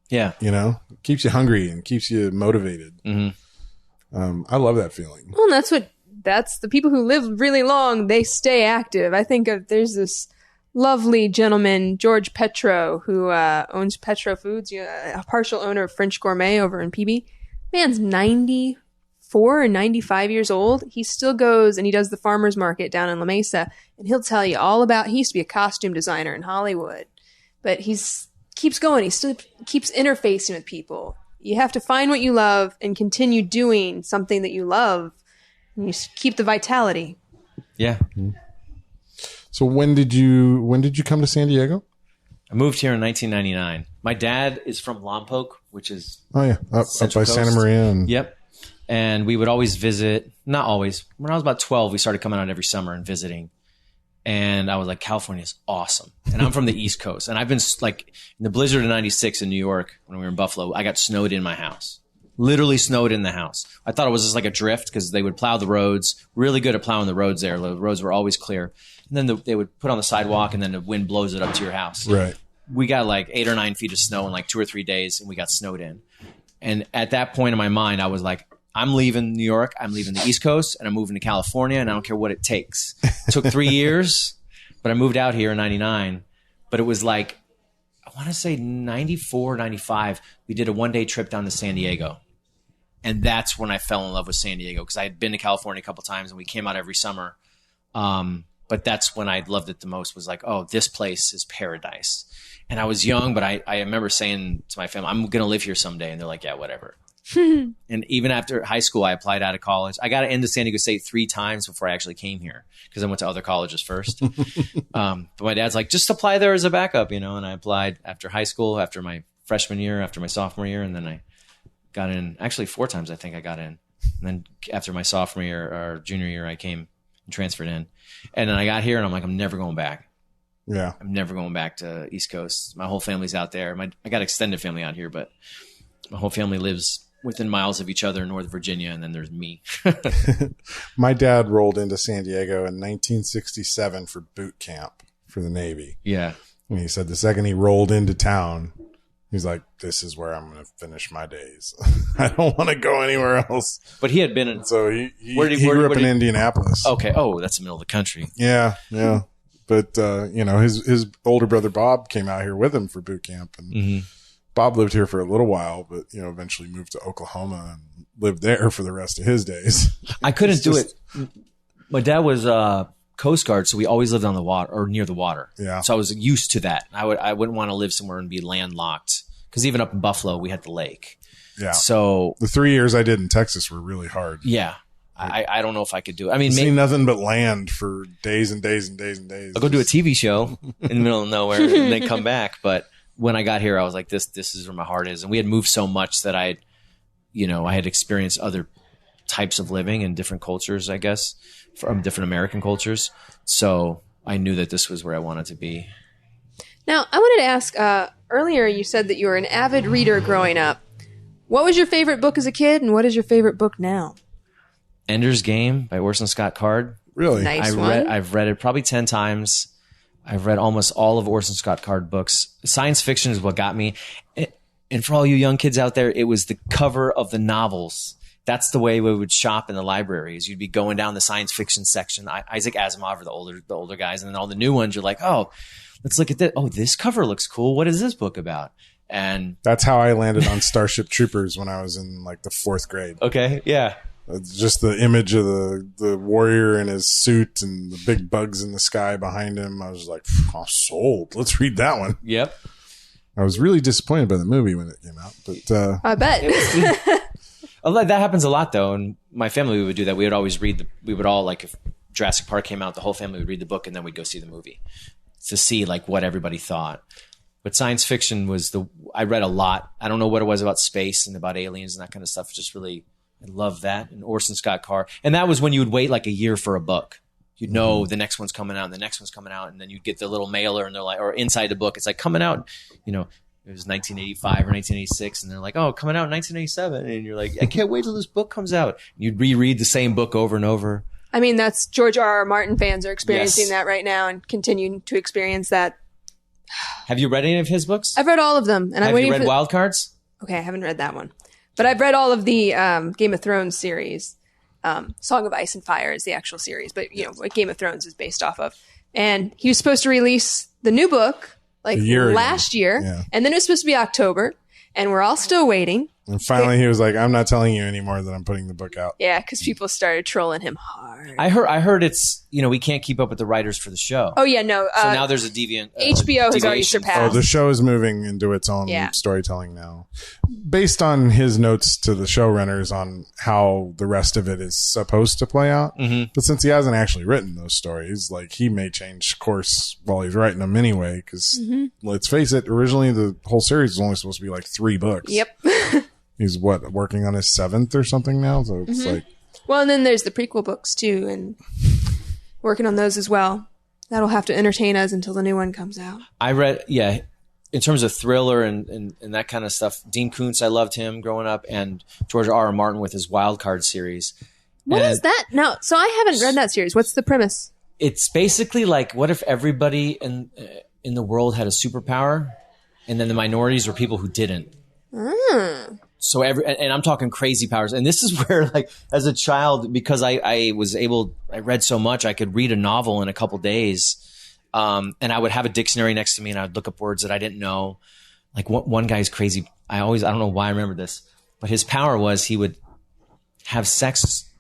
C: Yeah.
E: You know, keeps you hungry and keeps you motivated. I love that feeling.
D: Well, that's the people who live really long. They stay active. I think there's this lovely gentleman, George Petro, who owns Petro Foods, a partial owner of French Gourmet over in PB. Man's 94 and 95 years old. He still goes and he does the farmer's market down in La Mesa, and he'll tell you all about, he used to be a costume designer in Hollywood, but keeps going. He still keeps interfacing with people. You have to find what you love and continue doing something that you love, and you keep the vitality.
C: Yeah.
E: So when did you come to San Diego?
C: I moved here in 1999. My dad is from Lompoc, which is
E: up by Santa Maria.
C: Yep. And we would always visit, not always. When I was about 12, we started coming out every summer and visiting. And I was like, California is awesome. And I'm from the East Coast. And I've been like in the blizzard of 96 in New York, when we were in Buffalo, I got snowed in my house. Literally snowed in the house. I thought it was just like a drift because they would plow the roads, really good at plowing the roads there. The roads were always clear. And then they would put on the sidewalk and then the wind blows it up to your house.
E: Right.
C: We got like 8 or 9 feet of snow in like 2 or 3 days and we got snowed in. And at that point in my mind, I was like, I'm leaving New York, I'm leaving the East Coast, and I'm moving to California, and I don't care what it takes. It took 3 years, but I moved out here in 99. But it was like, I want to say 94, 95, we did a one-day trip down to San Diego. And that's when I fell in love with San Diego, because I had been to California a couple times, and we came out every summer. But that's when I loved it the most, was like, oh, this place is paradise. And I was young, but I remember saying to my family, I'm going to live here someday. And they're like, yeah, whatever. And even after high school, I applied out of college. I got into San Diego State 3 times before I actually came here, because I went to other colleges first. But my dad's like, just apply there as a backup, you know. And I applied after high school, after my freshman year, after my sophomore year. And then I got in, actually 4 times I think I got in. And then after my sophomore year or junior year, I came and transferred in. And then I got here and I'm like, I'm never going back.
E: Yeah.
C: I'm never going back to East Coast. My whole family's out there. I got extended family out here, but my whole family lives within miles of each other in Northern Virginia, and then there's me.
E: My dad rolled into San Diego in 1967 for boot camp for the Navy.
C: Yeah.
E: And he said the second he rolled into town, he's like, this is where I'm going to finish my days. I don't want to go anywhere else.
C: But he had been in...
E: So he grew up in Indianapolis.
C: Okay. Oh, that's the middle of the country.
E: Yeah, yeah. But, you know, his older brother Bob came out here with him for boot camp, and Bob lived here for a little while, but, you know, eventually moved to Oklahoma and lived there for the rest of his days.
C: I couldn't do it. My dad was Coast Guard, so we always lived on the water or near the water.
E: Yeah.
C: So I was used to that. I wouldn't want to live somewhere and be landlocked, because even up in Buffalo, we had the lake.
E: Yeah.
C: So
E: the 3 years I did in Texas were really hard.
C: Yeah. I don't know if I could do it. I mean,
E: see nothing but land for days and days and days and days.
C: I'll go do a TV show in the middle of nowhere and then come back. But when I got here, I was like, this is where my heart is. And we had moved so much that I had experienced other types of living in different cultures, I guess, from different American cultures. So I knew that this was where I wanted to be.
D: Now, I wanted to ask, earlier you said that you were an avid reader growing up. What was your favorite book as a kid, and what is your favorite book now?
C: Ender's Game by Orson Scott Card.
E: Really?
D: Nice one.
C: I've read it probably 10 times. I've read almost all of Orson Scott Card books. Science fiction is what got me. And for all you young kids out there, it was the cover of the novels. That's the way we would shop in the libraries. You'd be going down the science fiction section, Isaac Asimov or the older guys, and then all the new ones. You're like, oh, let's look at this. Oh, this cover looks cool. What is this book about? And
E: that's how I landed on Starship Troopers when I was in like the 4th grade.
C: Okay, yeah.
E: Just the image of the warrior in his suit and the big bugs in the sky behind him. I was like, oh, sold. Let's read that one.
C: Yep.
E: I was really disappointed by the movie when it came out, but
D: I bet.
C: That happens a lot, though. And my family would do that. We would always we would all, like, if Jurassic Park came out, the whole family would read the book and then we'd go see the movie to see, like, what everybody thought. But science fiction I read a lot. I don't know what it was about space and about aliens and that kind of stuff. Just really, I love that. And Orson Scott Card. And that was when you would wait like a year for a book. You'd know the next one's coming out and the next one's coming out. And then you'd get the little mailer and they're like, or inside the book, it's like coming out, it was 1985 or 1986. And they're like, oh, coming out in 1987. And you're like, I can't wait till this book comes out. And you'd reread the same book over and over.
D: I mean, that's George R.R. Martin fans are experiencing that right now and continuing to experience that.
C: Have you read any of his books?
D: I've read all of them. And
C: Have you read Wild Cards?
D: Okay, I haven't read that one. But I've read all of the Game of Thrones series. Song of Ice and Fire is the actual series, but what Game of Thrones is based off of. And he was supposed to release the new book like last year, and then it was supposed to be October, and we're all still waiting.
E: And finally, he was like, "I'm not telling you anymore that I'm putting the book out."
D: Yeah, because people started trolling him hard.
C: I heard it's we can't keep up with the writers for the show.
D: Oh yeah, no.
C: So now there's a deviant.
D: HBO has already surpassed.
E: Oh, the show is moving into its own storytelling now, based on his notes to the showrunners on how the rest of it is supposed to play out. Mm-hmm. But since he hasn't actually written those stories, like he may change course while he's writing them anyway. Because let's face it, originally the whole series was only supposed to be like 3 books.
D: Yep.
E: He's working on his 7th or something now. So it's like,
D: well, and then there's the prequel books too, and working on those as well. That'll have to entertain us until the new one comes out.
C: I read, in terms of thriller and that kind of stuff, Dean Koontz, I loved him growing up, and George R.R. Martin with his Wild Card series.
D: What is that? No, so I haven't read that series. What's the premise?
C: It's basically like, what if everybody in the world had a superpower, and then the minorities were people who didn't? So and I'm talking crazy powers. And this is where, like, as a child, because I read so much, I could read a novel in a couple days. And I would have a dictionary next to me and I would look up words that I didn't know. Like one guy's crazy. I don't know why I remember this, but his power was he would have sex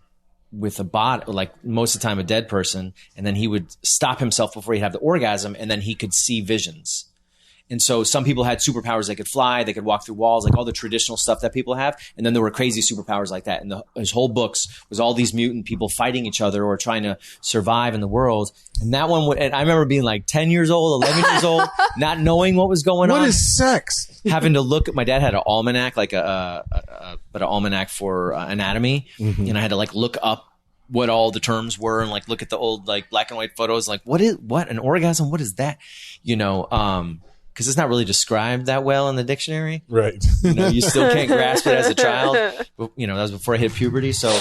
C: with a bot, like most of the time a dead person. And then he would stop himself before he'd have the orgasm. And then he could see visions. And so some people had superpowers. They could fly, they could walk through walls, like all the traditional stuff that people have. And then there were crazy superpowers like that. And his whole books was all these mutant people fighting each other or trying to survive in the world. And that one and I remember being like 10 years old, 11 years old, not knowing what was going on.
E: What is sex?
C: Having to look at, my dad had an almanac, like but an almanac for anatomy. Mm-hmm. And I had to like look up what all the terms were and like look at the old like black and white photos. Like what an orgasm? What is that? Because it's not really described that well in the dictionary.
E: Right.
C: You still can't grasp it as a child. But, that was before I hit puberty. So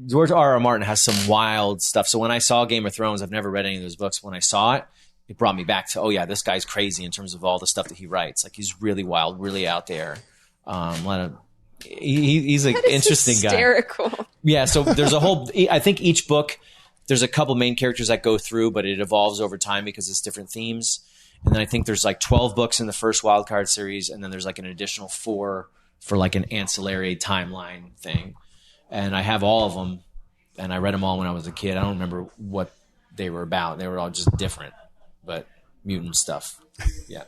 C: George R.R. Martin has some wild stuff. So when I saw Game of Thrones, I've never read any of those books. When I saw it, it brought me back to, oh yeah, this guy's crazy in terms of all the stuff that he writes. Like he's really wild, really out there. He's an interesting
D: hysterical guy.
C: Yeah. So there's I think each book, there's a couple main characters that go through, but it evolves over time because it's different themes. And then I think there's like 12 books in the first Wild Card series. And then there's like an additional 4 for like an ancillary timeline thing. And I have all of them. And I read them all when I was a kid. I don't remember what they were about. They were all just different, but mutant stuff. Yeah.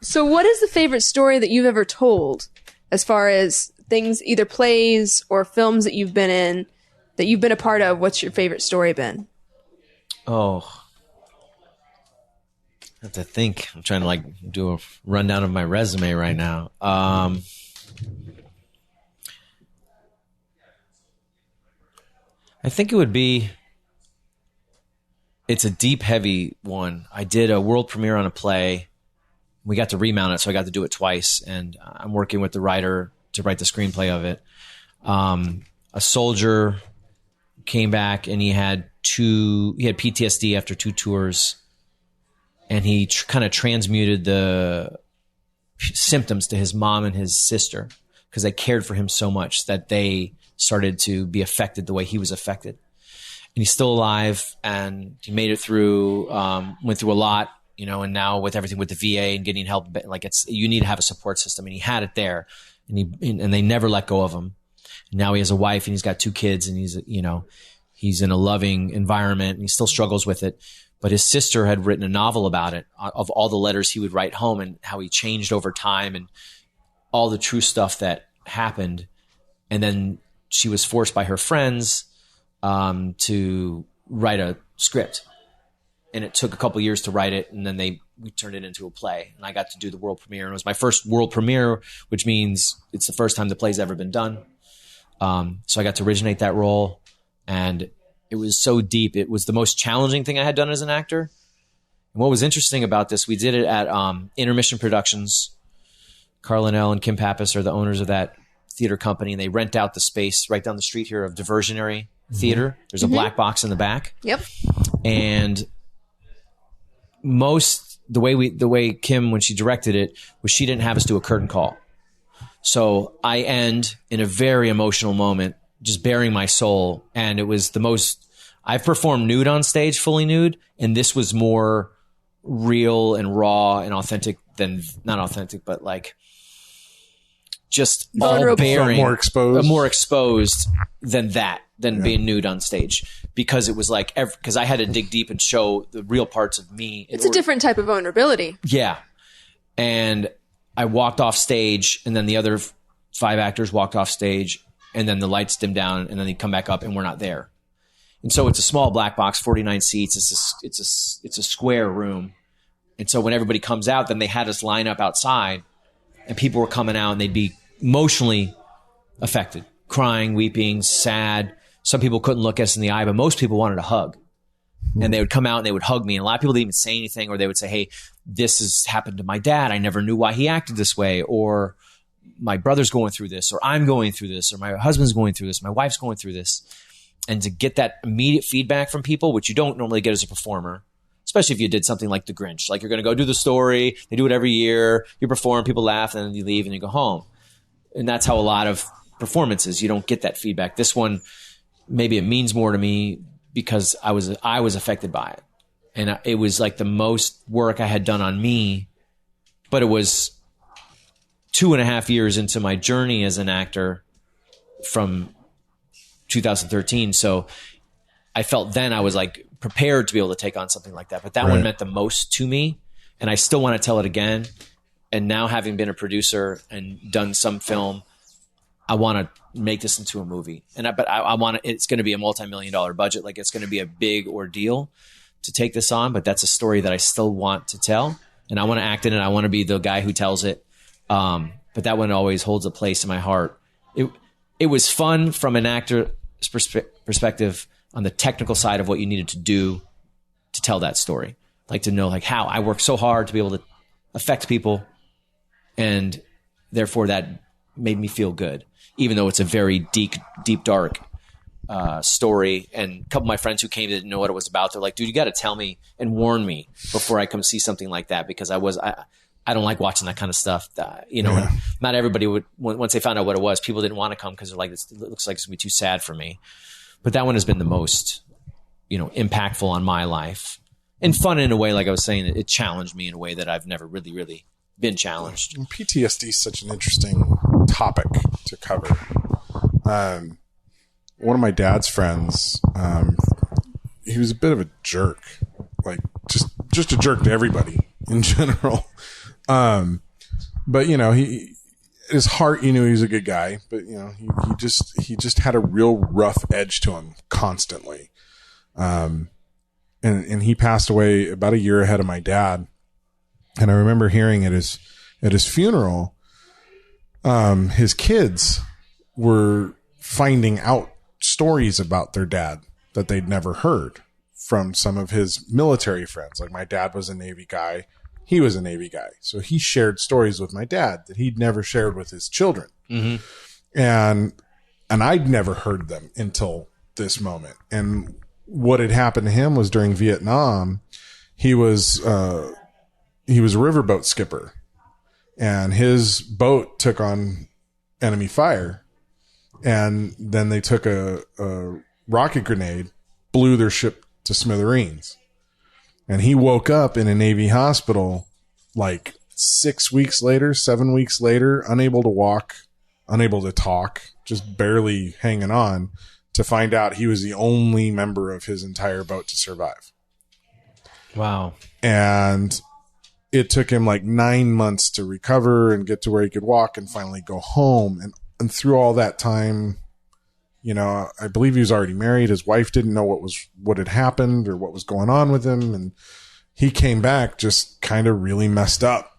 D: So what is the favorite story that you've ever told as far as things, either plays or films that you've been in, that you've been a part of? What's your favorite story been?
C: Oh, I have to think. I'm trying to like do a rundown of my resume right now. I think it would be, it's a deep, heavy one. I did a world premiere on a play. We got to remount it, so I got to do it twice. And I'm working with the writer to write the screenplay of it. A soldier came back and he had he had PTSD after 2 tours, and he kind of transmuted the symptoms to his mom and his sister because they cared for him so much that they started to be affected the way he was affected. And he's still alive, and he made it through, went through a lot, and now with everything with the VA and getting help, like you need to have a support system, and he had it there, and they never let go of him. And now he has a wife and he's got 2 kids, and he's in a loving environment, and he still struggles with it. But his sister had written a novel about it, of all the letters he would write home and how he changed over time and all the true stuff that happened. And then she was forced by her friends to write a script. And it took a couple years to write it, and then we turned it into a play. And I got to do the world premiere. And it was my first world premiere, which means it's the first time the play's ever been done. So I got to originate that role, and it was so deep. It was the most challenging thing I had done as an actor. And what was interesting about this, we did it at Intermission Productions. Carl Linnell and Kim Pappas are the owners of that theater company, and they rent out the space right down the street here of Diversionary Theater. There's a black box in the back.
D: Yep.
C: And the way Kim, when she directed it, was she didn't have us do a curtain call. So I end in a very emotional moment, just bearing my soul. And it was the most, I've performed nude on stage, fully nude. And this was more real and raw and authentic than, not authentic, but like just all bearing,
E: more
C: exposed than being nude on stage, because it was like, because I had to dig deep and show the real parts of me.
D: It's a different type of vulnerability.
C: Yeah. And I walked off stage, and then the other 5 actors walked off stage, and then the lights dimmed down, and then they come back up, and we're not there. And so it's a small black box, 49 seats. It's a square room. And so when everybody comes out, then they had us line up outside, and people were coming out, and they'd be emotionally affected, crying, weeping, sad. Some people couldn't look us in the eye, but most people wanted a hug. And they would come out and they would hug me. And a lot of people didn't even say anything, or they would say, hey, this has happened to my dad. I never knew why he acted this way. Or my brother's going through this, or I'm going through this, or my husband's going through this, my wife's going through this. And to get that immediate feedback from people, which you don't normally get as a performer, especially if you did something like The Grinch. Like, you're going to go do the story. They do it every year. You perform, people laugh, and then you leave and you go home. And that's how a lot of performances, you don't get that feedback. This one, maybe it means more to me because I was affected by it. And it was like the most work I had done on me, but it was 2.5 years into my journey as an actor from 2013. So I felt then I was like prepared to be able to take on something like that. But that one meant the most to me. And I still want to tell it again. And now, having been a producer and done some film, I want to make this into a movie. But I want to, it's going to be a multi-million-dollar budget. Like, it's going to be a big ordeal to take this on, but that's a story that I still want to tell. And I want to act in it. I want to be the guy who tells it. But that one always holds a place in my heart. It was fun from an actor's perspective on the technical side of what you needed to do to tell that story. Like, to know like how I worked so hard to be able to affect people, and therefore that made me feel good, even though it's a very deep, dark story. And a couple of my friends who came didn't know what it was about. They're like, dude, you got to tell me and warn me before I come see something like that, because I don't like watching that kind of stuff. And not everybody would, once they found out what it was, people didn't want to come because they're like, it looks like it's gonna be too sad for me. But that one has been the most, impactful on my life, and fun in a way. Like I was saying, it challenged me in a way that I've never really been challenged.
E: PTSD is such an interesting topic to cover. One of my dad's friends, he was a bit of a jerk, like just a jerk to everybody in general. But his heart, he was a good guy, but he just had a real rough edge to him constantly. And he passed away about a year ahead of my dad. And I remember hearing at his funeral, his kids were finding out stories about their dad that they'd never heard from some of his military friends. Like, my dad was a Navy guy. He was a Navy guy. So he shared stories with my dad that he'd never shared with his children. Mm-hmm. And I'd never heard them until this moment. And what had happened to him was during Vietnam, he was a riverboat skipper, and his boat took on enemy fire, and then they took a rocket grenade, blew their ship to smithereens, and he woke up in a Navy hospital like 7 weeks later, unable to walk, unable to talk, just barely hanging on, to find out he was the only member of his entire boat to survive.
C: Wow.
E: And it took him like 9 months to recover and get to where he could walk and finally go home. And through all that time, you know, I believe he was already married. His wife didn't know what had happened or what was going on with him. And he came back just kind of really messed up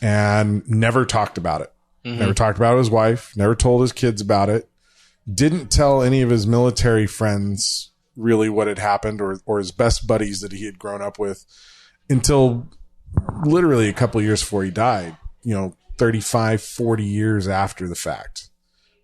E: and never talked about it. Mm-hmm. Never talked about his wife, never told his kids about it. Didn't tell any of his military friends really what had happened, or his best buddies that he had grown up with, until literally a couple of years before he died, 35, 40 years after the fact.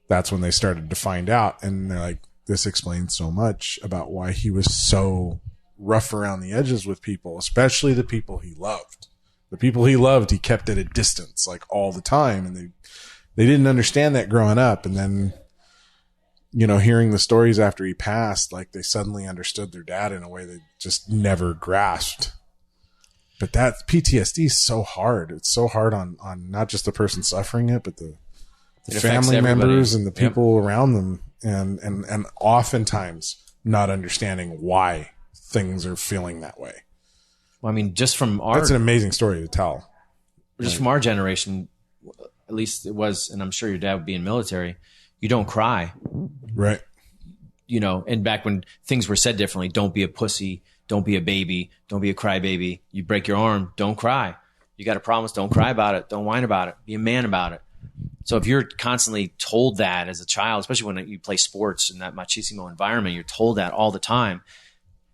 E: That's when they started to find out. And they're like, this explains so much about why he was so rough around the edges with people, especially the people he loved. The people he loved, he kept at a distance, like, all the time. And they didn't understand that growing up. And then, hearing the stories after he passed, like, they suddenly understood their dad in a way they just never grasped. But that PTSD is so hard. It's so hard on not just the person suffering it, but the family members and the people around them. And oftentimes not understanding why things are feeling that way.
C: Well, I mean, that's
E: an amazing story to tell.
C: Just from our generation, at least it was, and I'm sure your dad would be in military, you don't cry.
E: Right.
C: And back when things were said differently, don't be a pussy, don't be a baby, don't be a crybaby. You break your arm, don't cry. You got a promise, don't cry about it, don't whine about it, be a man about it. So if you're constantly told that as a child, especially when you play sports in that machismo environment, you're told that all the time.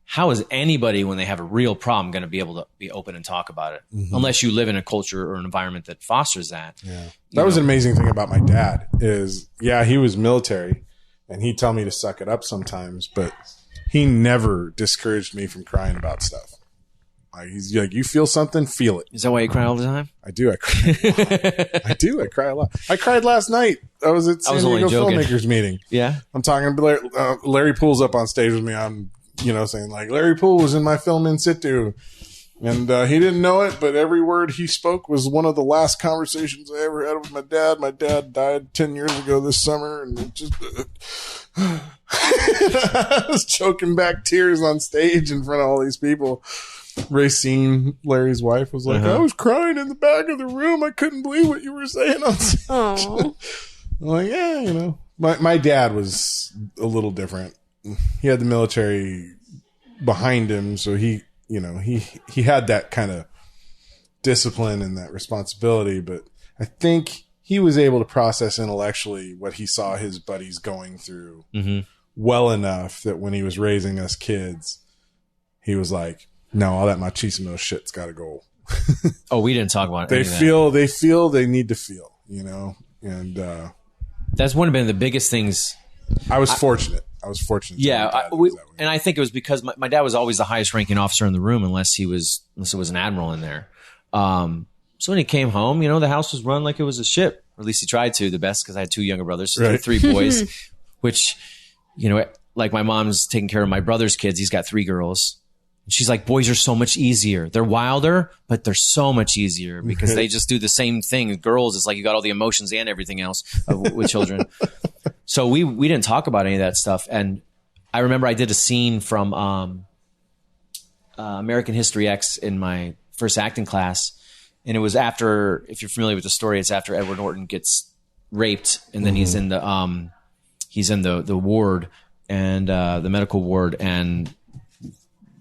C: How is anybody, when they have a real problem, going to be able to be open and talk about it? Mm-hmm. Unless you live in a culture or an environment that fosters that.
E: Yeah. That was an amazing thing about my dad is, he was military and he'd tell me to suck it up sometimes, but he never discouraged me from crying about stuff. Like, he's like, you feel something, feel it.
C: Is that why you cry all the time?
E: I do. I cry a lot. I cry a lot. I cried last night. I was at San Diego Filmmakers meeting.
C: Yeah.
E: I'm talking to Larry Poole's up on stage with me. I'm saying, like, Larry Poole was in my film In Situ. And he didn't know it, but every word he spoke was one of the last conversations I ever had with my dad. My dad died 10 years ago this summer. And it just I was choking back tears on stage in front of all these people. Racine, Larry's wife, was like, I was crying in the back of the room. I couldn't believe what you were saying on stage. I'm like, My dad was a little different. He had the military behind him, so he had that kind of discipline and that responsibility, but I think he was able to process intellectually what he saw his buddies going through well enough that when he was raising us kids, he was like, no, all that machismo shit's got to go.
C: Oh, we didn't talk about it.
E: They feel they need to feel, and
C: that's one of the biggest things.
E: I was fortunate.
C: Yeah, and I think it was because my dad was always the highest ranking officer in the room, unless it was an admiral in there. So when he came home, the house was run like it was a ship. Or at least he tried to, the best, because I had two younger brothers, so 3 boys, which, like my mom's taking care of my brother's kids. He's got 3 girls. She's like, boys are so much easier. They're wilder, but they're so much easier because they just do the same thing. Girls, it's like you got all the emotions and everything else with children. So we didn't talk about any of that stuff. And I remember I did a scene from American History X in my first acting class. And it was after, if you're familiar with the story, it's after Edward Norton gets raped, and then he's in the ward and the medical ward, and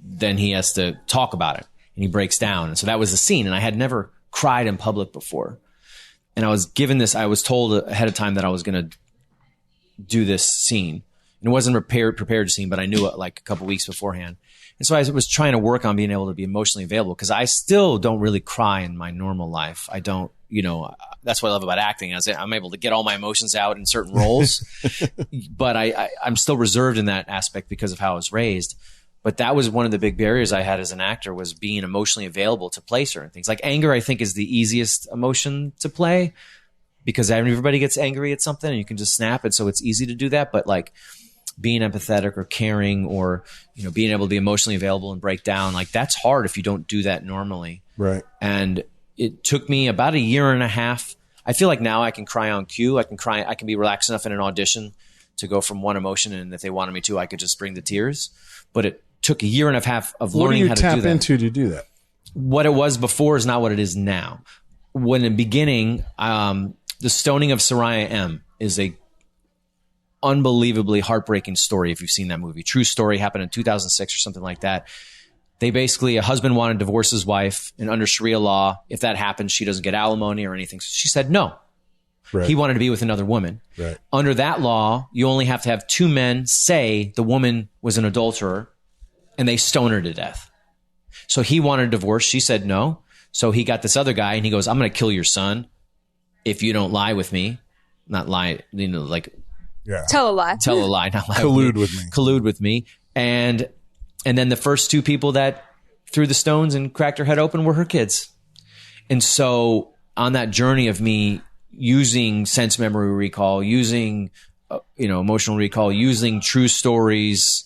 C: then he has to talk about it, and he breaks down. And so that was the scene. And I had never cried in public before. And I was told ahead of time that I was going to do this scene. And it wasn't a prepared scene, but I knew it like a couple weeks beforehand. And so I was trying to work on being able to be emotionally available, because I still don't really cry in my normal life. I don't, that's what I love about acting. I'm able to get all my emotions out in certain roles, but I'm still reserved in that aspect because of how I was raised. But that was one of the big barriers I had as an actor, was being emotionally available to play certain things. Like anger, I think, is the easiest emotion to play because everybody gets angry at something and you can just snap it. So it's easy to do that. But like being empathetic or caring or, being able to be emotionally available and break down, like that's hard if you don't do that normally.
E: Right.
C: And it took me about a year and a half. I feel like now I can cry on cue. I can be relaxed enough in an audition to go from one emotion. And if they wanted me to, I could just bring the tears. But it took a year and a half of learning how to do that.
E: What do you tap into to do that?
C: What it was before is not what it is now. When in the beginning, The Stoning of Soraya M. is a unbelievably heartbreaking story if you've seen that movie. True story, happened in 2006 or something like that. They basically, a husband wanted to divorce his wife, and under Sharia law, if that happens, she doesn't get alimony or anything. So she said no.
E: Right.
C: He wanted to be with another woman.
E: Right.
C: Under that law, you only have to have two men say the woman was an adulterer, and they stone her to death. So he wanted a divorce. She said no. So he got this other guy, and he goes, I'm going to kill your son if you don't lie with me. Not lie,
D: Tell a lie.
C: Tell a lie, not lie.
E: Collude with me.
C: Collude with me. And then the first two people that threw the stones and cracked her head open were her kids. And so on that journey of me using sense memory recall, using emotional recall, using true stories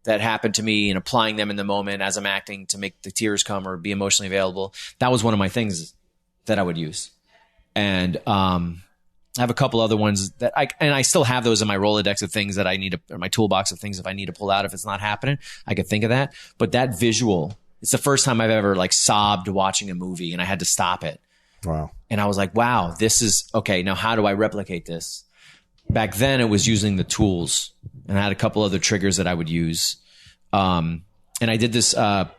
C: that happened to me and applying them in the moment as I'm acting to make the tears come or be emotionally available, that was one of my things that I would use. And I have a couple other ones that I still have those in my Rolodex of things that I need to, or my toolbox of things if I need to pull out, if it's not happening, I could think of that. But that visual, it's the first time I've ever like sobbed watching a movie and I had to stop it.
E: Wow.
C: And I was like, wow, this is okay. Now how do I replicate this? Back then it was using the tools, and I had a couple other triggers that I would use. And I did this, I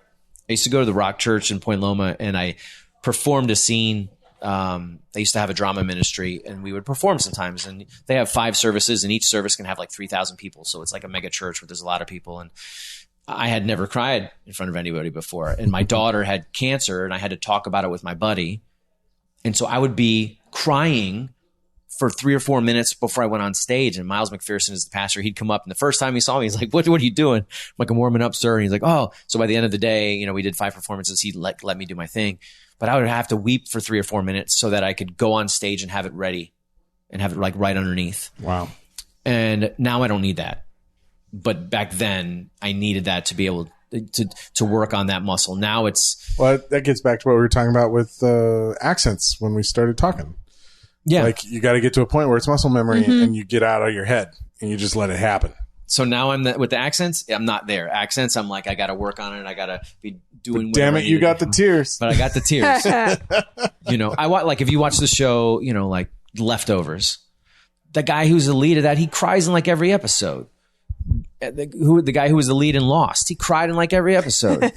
C: used to go to the Rock Church in Point Loma, and I performed a scene. They used to have a drama ministry, and we would perform sometimes, and they have 5 services, and each service can have like 3,000 people. So it's like a mega church where there's a lot of people. And I had never cried in front of anybody before. And my daughter had cancer, and I had to talk about it with my buddy. And so I would be crying for 3 or 4 minutes before I went on stage. And Miles McPherson is the pastor. He'd come up, and the first time he saw me, he's like, what are you doing? I'm like, I'm warming up, sir. And he's like, oh. So by the end of the day, we did 5 performances. He'd let me do my thing. But I would have to weep for 3 or 4 minutes so that I could go on stage and have it ready and have it like right underneath.
E: Wow.
C: And now I don't need that. But back then I needed that to be able to work on that muscle. Now it's...
E: Well, that gets back to what we were talking about with accents when we started talking.
C: Yeah.
E: Like you got to get to a point where it's muscle memory and you get out of your head and you just let it happen.
C: So now with the accents, I'm not there. Accents, I'm like, I got to work on it. I got to be doing.
E: But damn it, you got the tears.
C: But I got the tears. I want, like, if you watch the show, like Leftovers, the guy who's the lead of that, he cries in like every episode. The guy who was the lead in Lost, he cried in like every episode.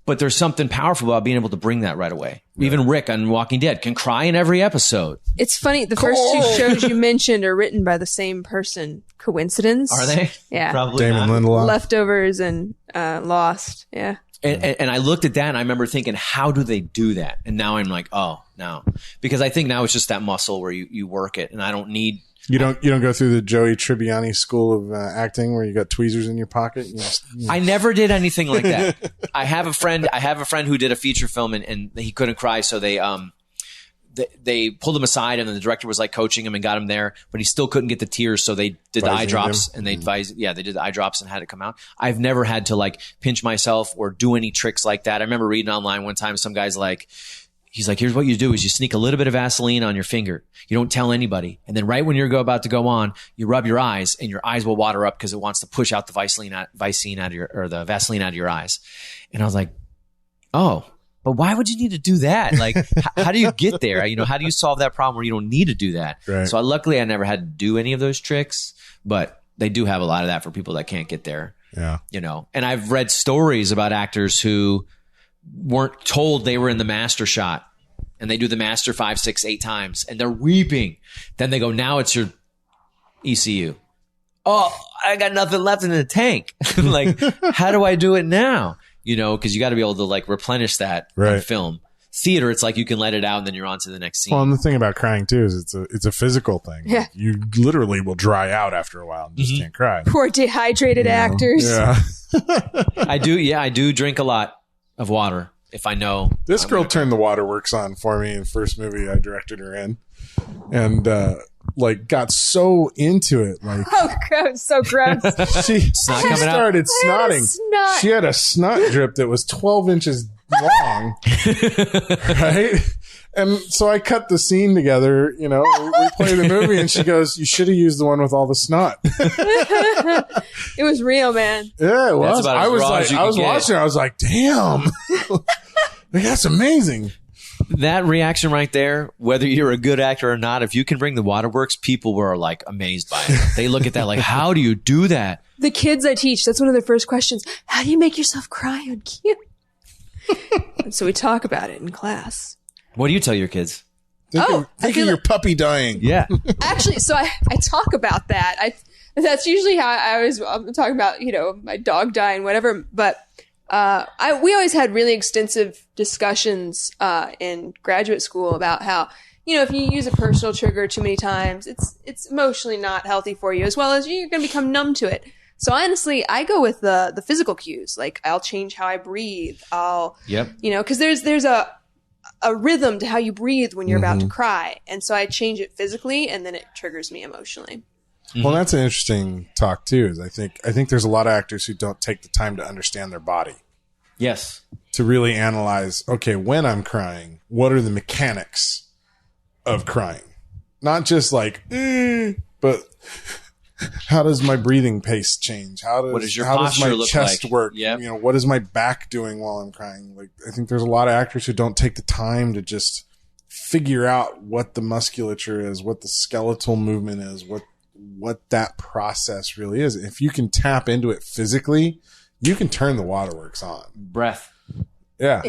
C: But there's something powerful about being able to bring that right away. Right. Even Rick on Walking Dead can cry in every episode.
D: It's funny. The first 2 shows you mentioned are written by the same person. Coincidence?
C: Are they?
D: Yeah.
C: Probably
E: Damon
C: not.
E: Lindelof.
D: Leftovers and Lost. Yeah.
C: And I looked at that and I remember thinking, how do they do that? And now I'm like, oh, no. Because I think now it's just that muscle where you work it, and I don't need... You don't
E: go through the Joey Tribbiani school of acting where you got tweezers in your pocket.
C: I never did anything like that. I have a friend who did a feature film and he couldn't cry, so they pulled him aside, and then the director was like coaching him and got him there, but he still couldn't get the tears, so they did the eye drops and they advised, they did the eye drops and had it come out. I've never had to like pinch myself or do any tricks like that. I remember reading online one time, some guy's like, he's like, here's what you do is you sneak a little bit of Vaseline on your finger. You don't tell anybody. And then right when you're about to go on, you rub your eyes, and your eyes will water up because it wants to push out the Vaseline out of your eyes. And I was like, oh, but why would you need to do that? Like, how do you get there? How do you solve that problem where you don't need to do that?
E: Right.
C: So luckily I never had to do any of those tricks, but they do have a lot of that for people that can't get there.
E: Yeah.
C: And I've read stories about actors who weren't told they were in the master shot, and they do the master 5, 6, 8 times, and they're weeping. Then they go, now it's your ECU. Oh, I got nothing left in the tank. Like, how do I do it now? Because you got to be able to like replenish that on film. Theater, it's like you can let it out and then you're on to the next scene.
E: Well, and the thing about crying too is it's a physical thing.
D: Yeah.
E: Like, you literally will dry out after a while and just can't cry.
D: Poor dehydrated actors.
E: Yeah.
C: I do drink a lot of water if I know.
E: This girl turned the waterworks on for me in the first movie I directed her in, and like got so into it. Like,
D: Oh, gross. So gross.
E: she
C: coming out.
E: started snotting.
D: snot.
E: She had a snot drip that was 12 inches long, right? And so I cut the scene together. You know, we play the movie, and she goes, "You should have used the one with all the snot."
D: It was real, man.
E: Yeah, it was.
C: about as
E: I was
C: raw
E: like,
C: as you
E: I was
C: can get.
E: watching. I was like, "Damn, like, that's amazing."
C: That reaction right there, whether you're a good actor or not, if you can bring the waterworks, people were like amazed by it. They look at that like, how do you do that?
D: The kids I teach, that's one of their first questions. How do you make yourself cry on cue? And so we talk about it in class.
C: What do you tell your kids?
E: Think
D: Oh,
E: of,
D: I
E: think
D: feel
E: of your
D: like-
E: puppy dying.
C: Yeah.
D: Actually, so I talk about that. That's usually how I'm talking about, you know, my dog dying, whatever. But we always had really extensive discussions in graduate school about how, you know, if you use a personal trigger too many times, it's emotionally not healthy for you, as well as you're going to become numb to it. So honestly, I go with the physical cues. Like, I'll change how I breathe.
C: Yep.
D: You know, because there's a rhythm to how you breathe when you're about to cry. And so I change it physically, and then it triggers me emotionally.
E: Well, that's an interesting talk too. Is I think there's a lot of actors who don't take the time to understand their body,
C: Yes.
E: to really analyze. Okay, when I'm crying, what are the mechanics of crying? Not just like, but how does my breathing pace change?
C: What does your
E: how does
C: posture
E: my
C: look
E: chest
C: like?
E: work?
C: Yep.
E: You know, what is my back doing while I'm crying? Like, I think there's a lot of actors who don't take the time to just figure out what the musculature is, what the skeletal movement is, what that process really is. If you can tap into it physically, you can turn the waterworks on.
C: Breath.
E: Yeah.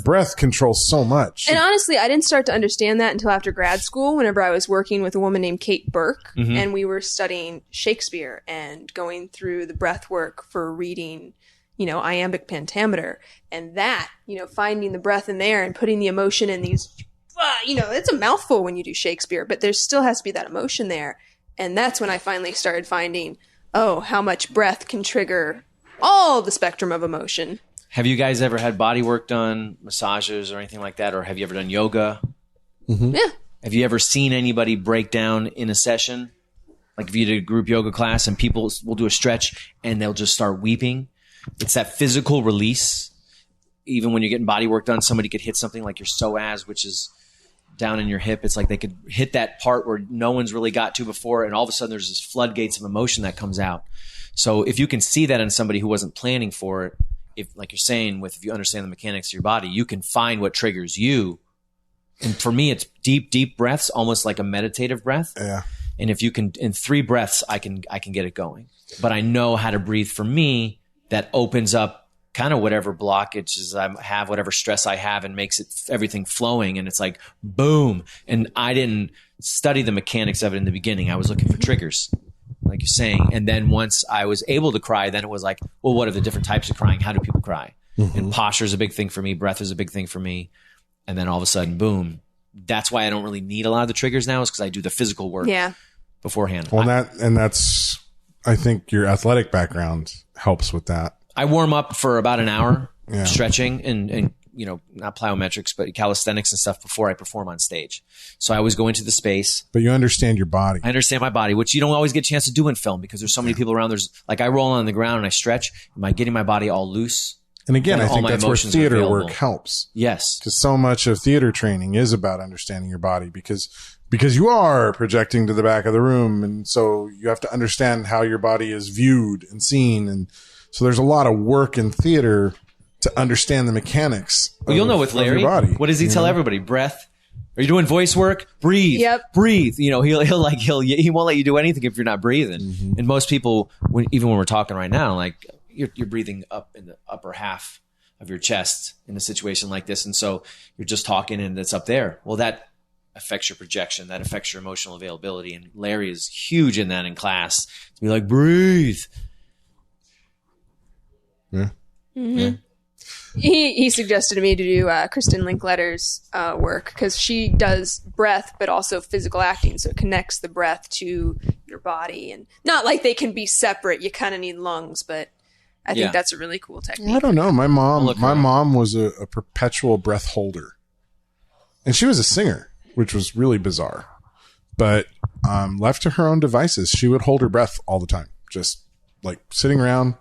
E: Breath controls so much.
D: And honestly, I didn't start to understand that until after grad school, whenever I was working with a woman named Kate Burke, and we were studying Shakespeare and going through the breath work for reading, you know, iambic pentameter. And that, you know, finding the breath in there and putting the emotion in these, you know, it's a mouthful when you do Shakespeare, but there still has to be that emotion there. And that's when I finally started finding, oh, how much breath can trigger all the spectrum of emotion.
C: Have you guys ever had body work done, massages or anything like that? Or have you ever done yoga?
D: Yeah.
C: Have you ever seen anybody break down in a session? Like if you did a group yoga class and people will do a stretch and they'll just start weeping. It's that physical release. Even when you're getting body work done, somebody could hit something like your psoas, which is down in your hip. It's like they could hit that part where no one's really got to before. And all of a sudden there's this floodgates of emotion that comes out. So if you can see that in somebody who wasn't planning for it, if like you're saying, if you understand the mechanics of your body, you can find what triggers you. And for me, it's deep, deep breaths, almost like a meditative breath.
E: Yeah.
C: And if you can, in 3 breaths, I can get it going. But I know how to breathe for me. That opens up kind of whatever blockages I have, whatever stress I have, and makes it everything flowing. And it's like, boom. And I didn't study the mechanics of it in the beginning. I was looking for triggers, like you're saying. And then once I was able to cry, then it was like, well, what are the different types of crying? How do people cry? And posture is a big thing for me. Breath is a big thing for me. And then all of a sudden, boom. That's why I don't really need a lot of the triggers now, is because I do the physical work beforehand.
E: Well, that's, I think your athletic background helps with that.
C: I warm up for about an hour stretching and, you know, not plyometrics, but calisthenics and stuff before I perform on stage. So I always go into the space.
E: But you understand your body.
C: I understand my body, which you don't always get a chance to do in film because there's so many people around. There's like, I roll on the ground and I stretch. Am I getting my body all loose?
E: And again, I
C: all
E: think
C: my
E: that's where
C: emotions are
E: theater
C: available.
E: work helps.
C: Yes.
E: Because so much of theater training is about understanding your body because you are projecting to the back of the room. And so you have to understand how your body is viewed and seen. And so there's a lot of work in theater to understand the mechanics.
C: Well, you'll know with Larry.
E: Your body,
C: What does he tell everybody? Breath. Are you doing voice work? Breathe.
D: Yep.
C: Breathe. You know, he won't let you do anything if you're not breathing. And most people, even when we're talking right now, like you're breathing up in the upper half of your chest in a situation like this. And so you're just talking and it's up there. Well, that affects your projection. That affects your emotional availability. And Larry is huge in that in class. To be like, breathe.
E: Yeah.
C: Yeah.
D: He suggested to me to do Kristen Linkletter's work because she does breath, but also physical acting. So it connects the breath to your body, and not like they can be separate. You kind of need lungs, but I think that's a really cool technique.
E: I don't know. My mom was a perpetual breath holder, and she was a singer, which was really bizarre. But left to her own devices, she would hold her breath all the time, just like sitting around.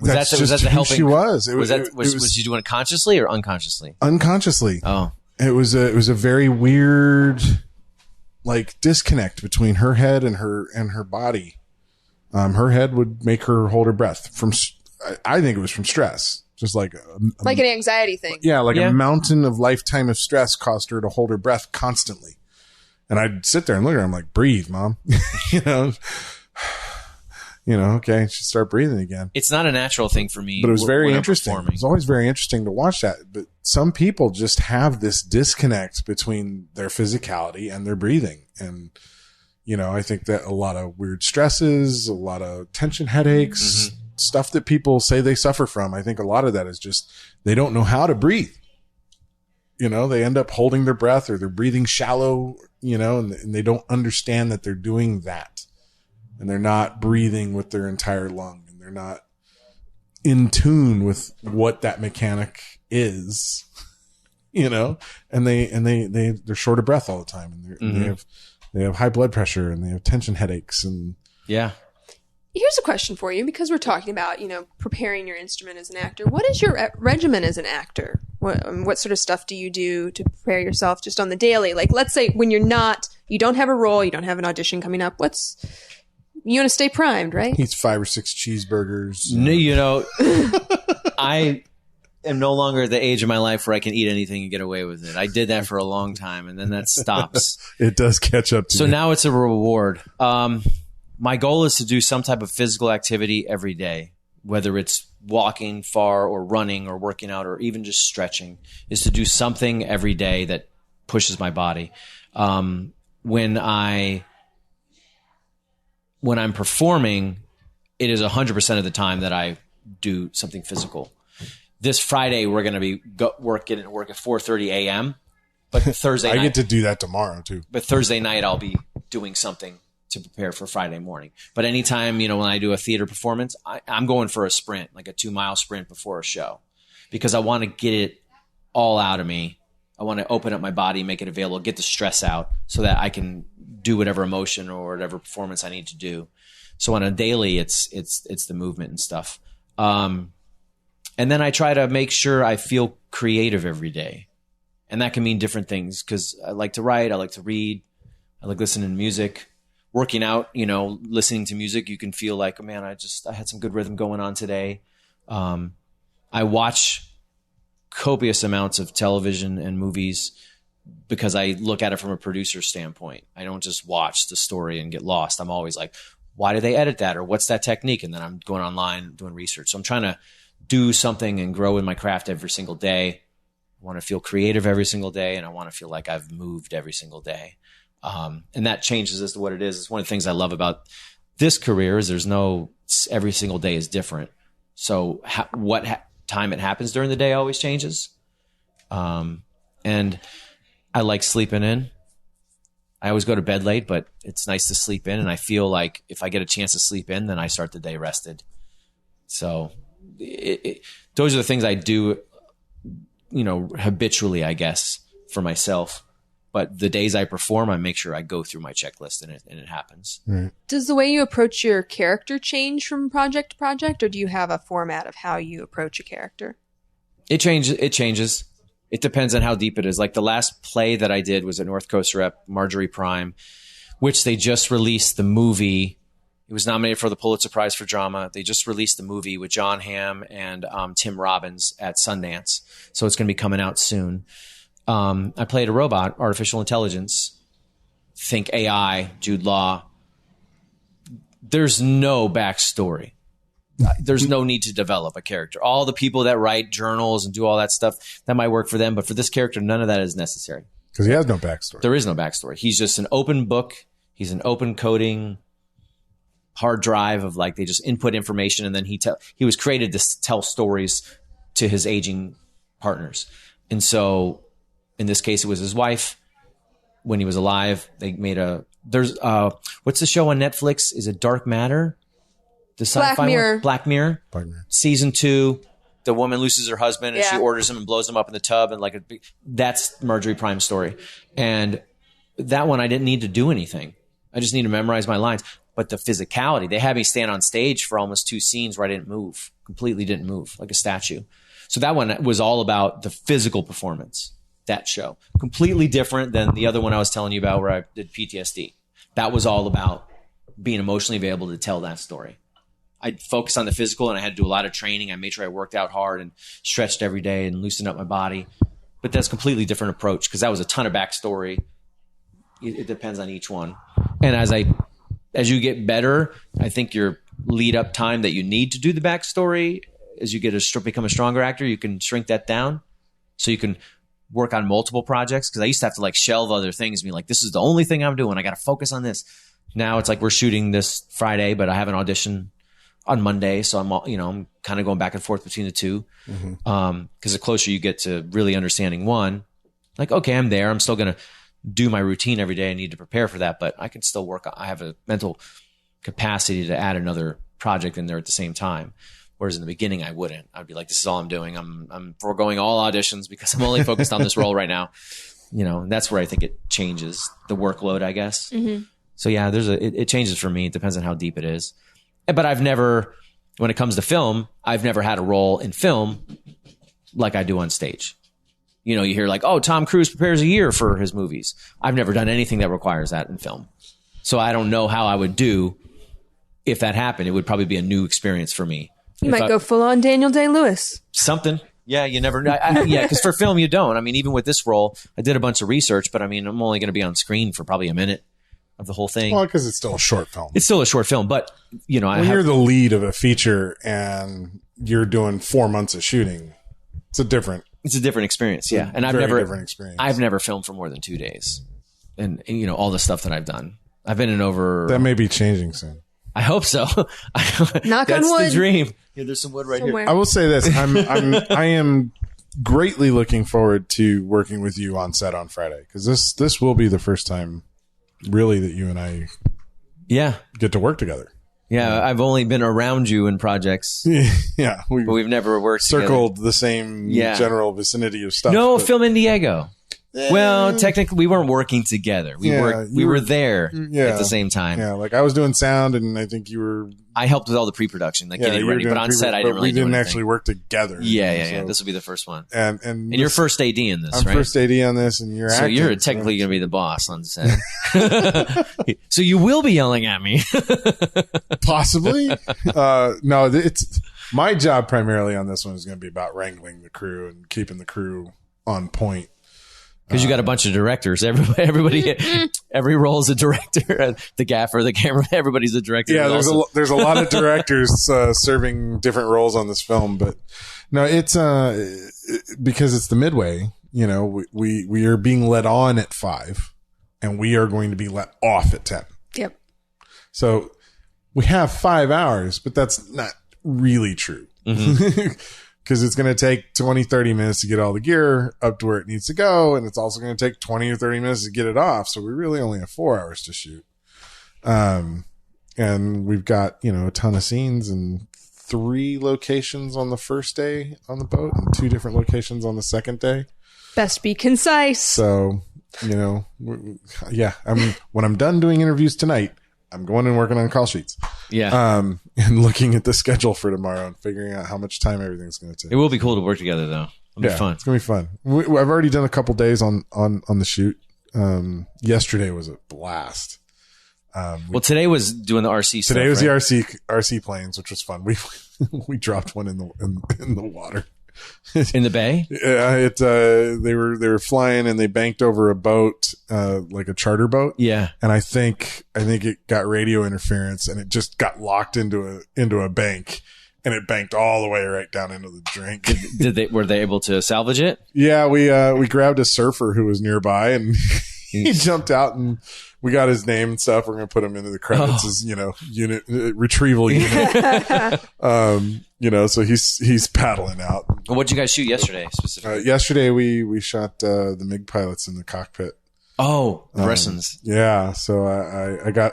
C: Was that the helping?
E: She was.
C: Was she doing it consciously or unconsciously?
E: Unconsciously.
C: Oh,
E: it was a very weird, like, disconnect between her head and her body. Her head would make her hold her breath from. I think it was from stress, just like
D: an anxiety thing.
E: Yeah, a mountain of lifetime of stress caused her to hold her breath constantly. And I'd sit there and look at her. I'm like, breathe, Mom. Okay, she'd start breathing again.
C: It's not a natural thing for me.
E: But it was very interesting. It was always very interesting to watch that. But some people just have this disconnect between their physicality and their breathing. And, I think that a lot of weird stresses, a lot of tension headaches, stuff that people say they suffer from, I think a lot of that is just they don't know how to breathe. They end up holding their breath or they're breathing shallow, and they don't understand that they're doing that. And they're not breathing with their entire lung, and they're not in tune with what that mechanic is, and they're short of breath all the time, and they have high blood pressure, and they have tension headaches, and
D: Here's a question for you, because we're talking about, preparing your instrument as an actor. What is your regimen as an actor? What sort of stuff do you do to prepare yourself just on the daily? Like, let's say when you don't have a role, you don't have an audition coming up. You want to stay primed, right?
E: Eats 5 or 6 cheeseburgers.
C: No, I am no longer at the age of my life where I can eat anything and get away with it. I did that for a long time, and then that stops.
E: It does catch up to you.
C: So now it's a reward. My goal is to do some type of physical activity every day, whether it's walking far or running or working out or even just stretching, is to do something every day that pushes my body. When I'm performing, it is 100% of the time that I do something physical. This Friday, we're going to be work at 4:30 a.m. But Thursday night,
E: I get to do that tomorrow too.
C: But Thursday night, I'll be doing something to prepare for Friday morning. But anytime, when I do a theater performance, I'm going for a sprint, like a 2-mile sprint before a show, because I want to get it all out of me. I want to open up my body, make it available, get the stress out so that I can do whatever emotion or whatever performance I need to do. So on a daily, it's the movement and stuff. And then I try to make sure I feel creative every day. And that can mean different things, because I like to write, I like to read, I like listening to music. Working out, listening to music, you can feel like, oh man, I had some good rhythm going on today. I watch copious amounts of television and movies because I look at it from a producer standpoint. I don't just watch the story and get lost. I'm always like, why do they edit that? Or what's that technique? And then I'm going online doing research. So I'm trying to do something and grow in my craft every single day. I want to feel creative every single day, and I want to feel like I've moved every single day. And that changes as to what it is. It's one of the things I love about this career is every single day is different. So time it happens during the day always changes. And I like sleeping in. I always go to bed late, but it's nice to sleep in. And I feel like if I get a chance to sleep in, then I start the day rested. So those are the things I do, habitually, I guess, for myself. But the days I perform, I make sure I go through my checklist and it happens.
E: Right.
D: Does the way you approach your character change from project to project, or do you have a format of how you approach a character?
C: It changes. It depends on how deep it is. Like the last play that I did was at North Coast Rep, Marjorie Prime, which they just released the movie. It was nominated for the Pulitzer Prize for Drama. They just released the movie with John Hamm and Tim Robbins at Sundance. So it's going to be coming out soon. I played a robot, artificial intelligence, think AI, Jude Law. There's no backstory. There's no need to develop a character. All the people that write journals and do all that stuff, that might work for them. But for this character, none of that is necessary.
E: Because he has no backstory.
C: There is no backstory. He's just an open book. He's an open coding hard drive of like, they just input information. And then he was created to tell stories to his aging partners. And so in this case, it was his wife when he was alive. They made there's what's the show on Netflix? Is it Dark Matter? The
D: Black Mirror.
C: Black Mirror. Season 2. The woman loses her husband and she orders him and blows him up in the tub. And that's Marjorie Prime's story. And that one, I didn't need to do anything. I just need to memorize my lines. But the physicality, they had me stand on stage for almost 2 scenes where I didn't move, completely didn't move, like a statue. So that one was all about the physical performance, that show. Completely different than the other one I was telling you about where I did PTSD. That was all about being emotionally available to tell that story. I focused on the physical and I had to do a lot of training. I made sure I worked out hard and stretched every day and loosened up my body. But that's a completely different approach because that was a ton of backstory. It depends on each one. And as you get better, I think your lead up time that you need to do the backstory, as you become a stronger actor, you can shrink that down so you can work on multiple projects. Because I used to have to like shelve other things and be like, this is the only thing I'm doing. I got to focus on this. Now it's like we're shooting this Friday, but I have an audition on Monday. So I'm kind of going back and forth between the two. Because the closer you get to really understanding one, like, okay, I'm there. I'm still going to do my routine every day. I need to prepare for that, but I can still work. I have a mental capacity to add another project in there at the same time. Whereas in the beginning, I wouldn't. I'd be like, this is all I'm doing. I'm foregoing all auditions because I'm only focused on this role right now. That's where I think it changes the workload, I guess. Mm-hmm. So yeah, it changes for me. It depends on how deep it is. But when it comes to film, I've never had a role in film like I do on stage. You hear like, oh, Tom Cruise prepares a year for his movies. I've never done anything that requires that in film. So I don't know how I would do if that happened. It would probably be a new experience for me.
D: You might go full on Daniel Day-Lewis.
C: Something. Yeah, you never know. Yeah, because for film, you don't. I mean, even with this role, I did a bunch of research, but I mean, I'm only going to be on screen for probably a minute of the whole thing.
E: Well, because it's still a short film.
C: It's still a short film, but,
E: when you're the lead of a feature and you're doing 4 months of shooting, it's a different
C: experience. Yeah. And
E: different experience.
C: I've never filmed for more than 2 days. And all the stuff that I've done. I've been in over.
E: That may be changing soon.
C: I hope so.
D: Knock on wood.
C: That's the dream. Yeah, there's some wood right
D: somewhere.
C: here.
E: I will say this: I am greatly looking forward to working with you on set on Friday because this will be the first time, really, that you and I, get to work together.
C: Yeah, I've only been around you in projects.
E: Yeah,
C: but we've never worked
E: circled
C: together.
E: The same general vicinity of stuff.
C: No, film in Diego. Well, technically, we weren't working together. We were there at the same time.
E: Yeah, like I was doing sound, and I think you were.
C: I helped with all the pre-production, like getting ready. But on set, I didn't really.
E: We didn't actually work together.
C: Yeah. This will be the first one.
E: And
C: your first AD in this,
E: I'm
C: right?
E: First AD on this, and you're acting.
C: So you're technically going to be the boss on set. So you will be yelling at me.
E: Possibly. No, it's my job primarily on this one is going to be about wrangling the crew and keeping the crew on point.
C: Because you got a bunch of directors. Everybody, every role is a director. The gaffer, the camera, everybody's a director.
E: Yeah, there's a lot of directors serving different roles on this film. But no, it's because it's the midway. We are being let on at 5, and we are going to be let off at 10.
D: Yep.
E: So we have 5 hours, but that's not really true. Mm-hmm. Because it's going to take 20, 30 minutes to get all the gear up to where it needs to go. And it's also going to take 20 or 30 minutes to get it off. So we really only have 4 hours to shoot. And we've got, a ton of scenes and 3 locations on the first day on the boat and 2 different locations on the second day.
D: Best be concise.
E: So, when I'm done doing interviews tonight, I'm going and working on call sheets.
C: Yeah.
E: And looking at the schedule for tomorrow and figuring out how much time everything's going to take.
C: It will be cool to work together, though. It'll be fun.
E: It's going to be fun. I've already done a couple days on the shoot. Yesterday was a blast.
C: Today was doing the RC stuff.
E: Today was
C: right?
E: the RC planes, which was fun. We dropped one in the water.
C: In the bay?
E: Yeah, they were flying and they banked over a boat, like a charter boat.
C: Yeah.
E: And I think it got radio interference and it just got locked into a bank and it banked all the way right down into the drink.
C: Were they able to salvage it?
E: Yeah, we grabbed a surfer who was nearby and he jumped out and we got his name and stuff. We're going to put him into the credits as, unit retrieval unit. So he's paddling out.
C: What'd you guys shoot yesterday specifically?
E: Yesterday we shot the MiG pilots in the cockpit.
C: Oh, Bressons.
E: Yeah. So I got,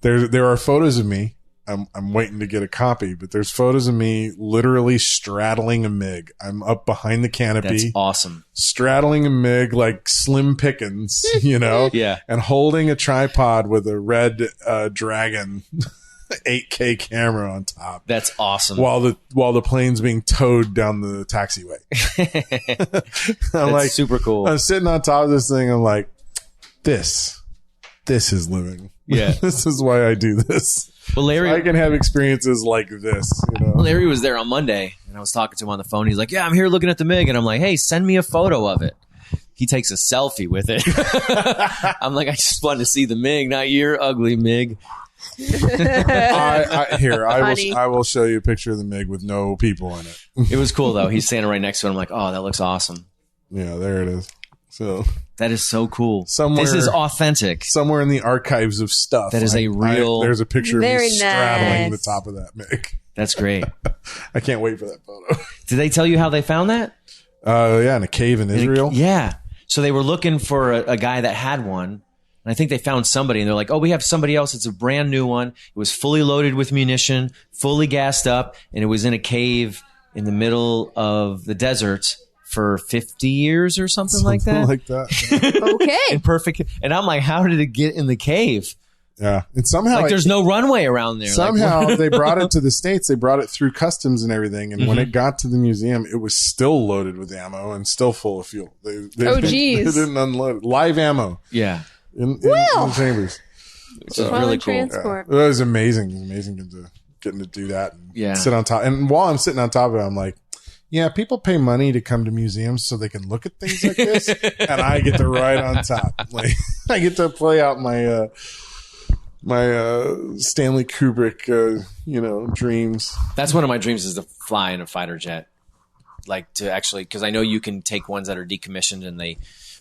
E: there are photos of me. I'm waiting to get a copy, but there's photos of me literally straddling a MiG. I'm up behind the canopy.
C: That's awesome.
E: Straddling a MiG like Slim Pickens,
C: Yeah.
E: And holding a tripod with a red Dragon 8K camera on top.
C: That's awesome.
E: While the plane's being towed down the taxiway. I'm
C: That's super cool.
E: I'm sitting on top of this thing. I'm like, this is living.
C: Yeah.
E: This is why I do this.
C: Well, Larry,
E: so I can have experiences like this.
C: Larry was there on Monday, and I was talking to him on the phone. He's like, "Yeah, I'm here looking at the MiG," and I'm like, "Hey, send me a photo of it." He takes a selfie with it. I'm like, "I just wanted to see the MiG, not your ugly MiG."
E: I will show you a picture of the MiG with no people in it.
C: It was cool though. He's standing right next to it. I'm like, "Oh, that looks awesome."
E: Yeah, there it is. So
C: that is so cool.
E: This
C: is authentic.
E: Somewhere in the archives of stuff.
C: That is there's
E: a picture of me
D: Very
E: straddling
D: nice.
E: the top of that MiG.
C: That's great.
E: I can't wait for that photo.
C: Did they tell you how they found that?
E: Yeah, in a cave in Israel.
C: Yeah. So they were looking for a guy that had one. And I think they found somebody and they're like, "Oh, we have somebody else. It's a brand new one. It was fully loaded with munition, fully gassed up, and it was in a cave in the middle of the desert for 50 years or something like that."
D: Okay.
C: And perfect. And I'm like, how did it get in the cave?
E: Yeah. And somehow
C: there's no runway around there.
E: Somehow they brought it to the States. They brought it through customs and everything. And when it got to the museum, it was still loaded with ammo and still full of fuel. They didn't unload it. Live ammo.
C: Yeah.
E: In the chambers.
C: Which is really cool.
D: Transport.
E: Yeah. It was amazing. It was amazing getting to do that and sit on top. And while I'm sitting on top of it, I'm like, yeah, people pay money to come to museums so they can look at things like this, and I get to ride on top. Like I get to play out my Stanley Kubrick, dreams.
C: That's one of my dreams is to fly in a fighter jet, like to actually, because I know you can take ones that are decommissioned and they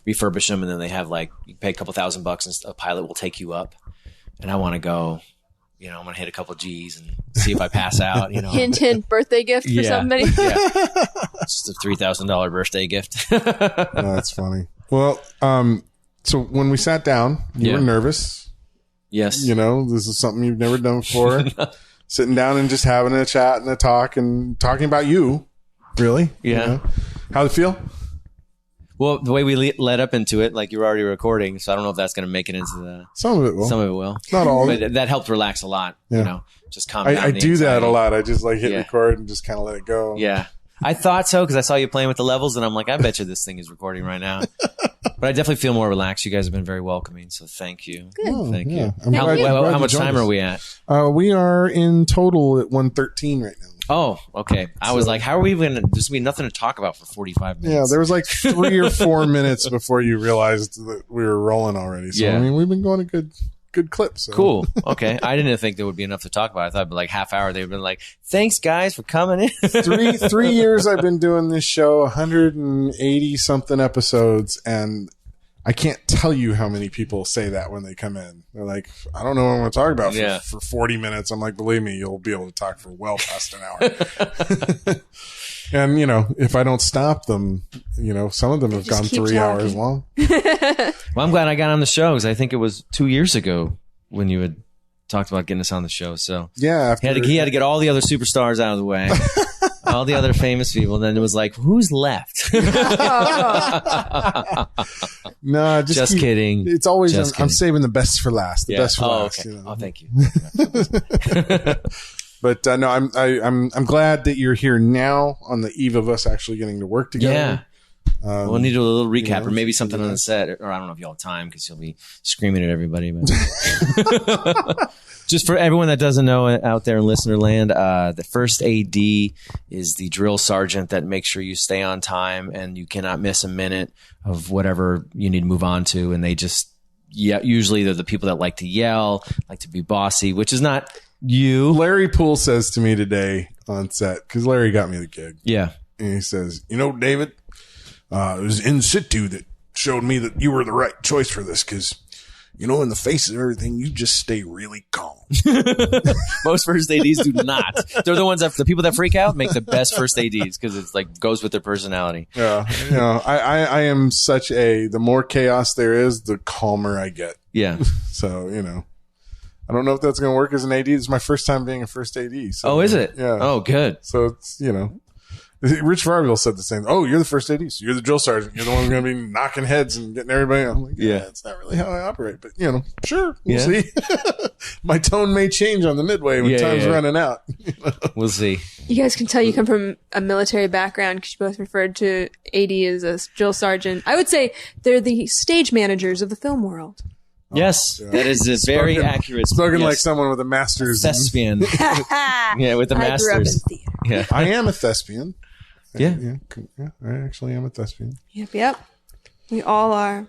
C: refurbish them, and then they have you pay a couple $1,000 and a pilot will take you up, and I want to go. I'm going to hit a couple G's and see if I pass out.
D: Hint, hint, birthday gift for somebody.
C: Yeah. Just a $3,000 birthday gift.
E: That's funny. Well, so when we sat down, you were nervous.
C: Yes.
E: This is something you've never done before. Sitting down and just having a chat and a talk and talking about you. Really?
C: Yeah.
E: How'd it feel?
C: Well, the way we led up into it, like you were already recording, so I don't know if that's going to make it into the...
E: Some of it will.
C: Some of it will.
E: Not all of it.
C: But that helped relax a lot, just calm down.
E: I do that a lot. I just hit record and just kind of let it go.
C: Yeah. I thought so because I saw you playing with the levels and I'm like, I bet you this thing is recording right now. But I definitely feel more relaxed. You guys have been very welcoming, so thank you.
D: Good.
C: Thank
E: yeah.
C: you. How much time
E: us.
C: are we at?
E: We are in total at 1:13 right now.
C: Oh, okay. I was like, how are we going to... There's going to be nothing to talk about for 45 minutes.
E: Yeah, there was 3 or 4 minutes before you realized that we were rolling already. So, I mean, we've been going a good clip. So.
C: Cool. Okay. I didn't think there would be enough to talk about. I thought it'd be half hour. They've been like, thanks, guys, for coming in.
E: 3 years I've been doing this show, 180-something episodes, and I can't tell you how many people say that when they come in. They're like, I don't know what I'm going to talk about for 40 minutes. I'm like, believe me, you'll be able to talk for well past an hour. And, if I don't stop them, some of them have gone 3 hours long.
C: Well, I'm glad I got on the show because I think it was 2 years ago when you had talked about getting us on the show. So
E: yeah,
C: he had to get all the other superstars out of the way. All the other famous people. And then it was like, who's left?
E: No, just
C: kidding.
E: It's always I'm saving the best for last. The best for last.
C: Okay. Oh, thank you.
E: But no, I'm glad that you're here now on the eve of us actually getting to work together.
C: Yeah. We'll need to do a little recap or maybe something on the set, or I don't know if you'll have time because you'll be screaming at everybody. But just for everyone that doesn't know out there in listener land, the first AD is the drill sergeant that makes sure you stay on time and you cannot miss a minute of whatever you need to move on to. And they just, usually they're the people that like to yell, like to be bossy, which is not you.
E: Larry Poole says to me today on set, because Larry got me the gig.
C: Yeah.
E: And he says, David, it was in situ that showed me that you were the right choice for this because, you know, in the face of everything, you just stay really calm.
C: Most first ADs do not. They're the ones the people that freak out make the best first ADs because it's like goes with their personality.
E: Yeah. You know, I am the more chaos there is, the calmer I get.
C: Yeah.
E: So, you know, I don't know if that's going to work as an AD. This is my first time being a first AD. So,
C: is it?
E: Yeah.
C: Oh, good.
E: So it's, you know, Rich Varville said the same. Oh, you're the first AD, so you're the drill sergeant. You're the one who's going to be knocking heads and getting everybody. I'm like, yeah, that's not really how I operate, but you know, sure, we'll see. My tone may change on the midway when time's running out. You know? We'll see.
D: You guys can tell you come from a military background because you both referred to AD as a drill sergeant. I would say they're the stage managers of the film world.
C: Yes, that is a very accurate.
E: Spoken like someone with a master's.
C: Thespian. Yeah, with a master's.
D: I grew up in theater.
C: Yeah.
E: I am a thespian.
C: Yeah,
E: I actually am a thespian.
D: Yep. We all are.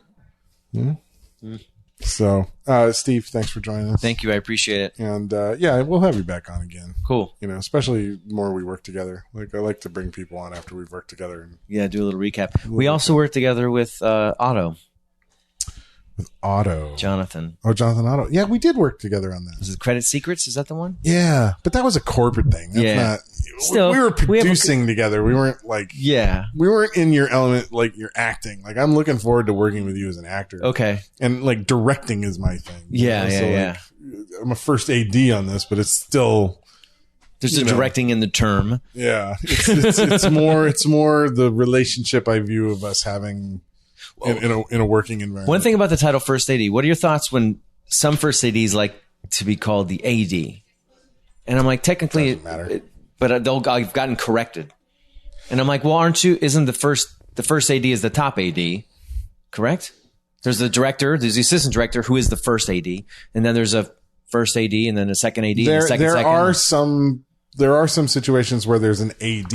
E: Yeah. So, Steve, thanks for joining us.
C: Thank you. I appreciate it.
E: And we'll have you back on again.
C: Cool.
E: You know, especially the more we work together. Like I like to bring people on after we've worked together. And
C: do a little recap. We also worked together with Otto.
E: With Otto.
C: Jonathan.
E: Oh, Jonathan Otto. Yeah, we did work together on that.
C: Was it Credit Secrets? Is that the one?
E: Yeah, but that was a corporate thing. That's not. Still, we were producing together. We weren't like. Yeah. We weren't in your element like you're acting. Like I'm looking forward to working with you as an actor.
C: Okay.
E: And like directing is my thing.
C: Yeah.
E: I'm a first AD on this, but it's still.
C: There's a directing in the term.
E: Yeah, it's more the relationship I view of us having. In a working environment.
C: One thing about the title First AD, what are your thoughts when some First ADs like to be called the AD? And I'm like, technically,
E: doesn't matter.
C: But I've gotten corrected. And I'm like, well, isn't the first AD is the top AD, correct? There's the director, there's the assistant director who is the first AD, and then there's a first AD and then a second AD. There
E: are some situations where there's an AD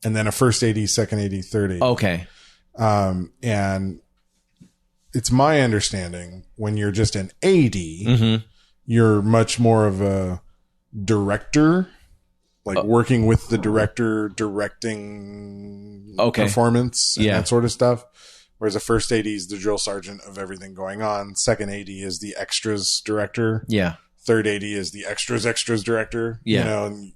E: and then a first AD, second AD, third AD.
C: Okay.
E: And it's my understanding when you're just an AD, you're much more of a director, like working with the director, directing performance and that sort of stuff. Whereas a first AD is the drill sergeant of everything going on. Second AD is the extras director. Yeah. Third AD is the extras director. Yeah. You know, and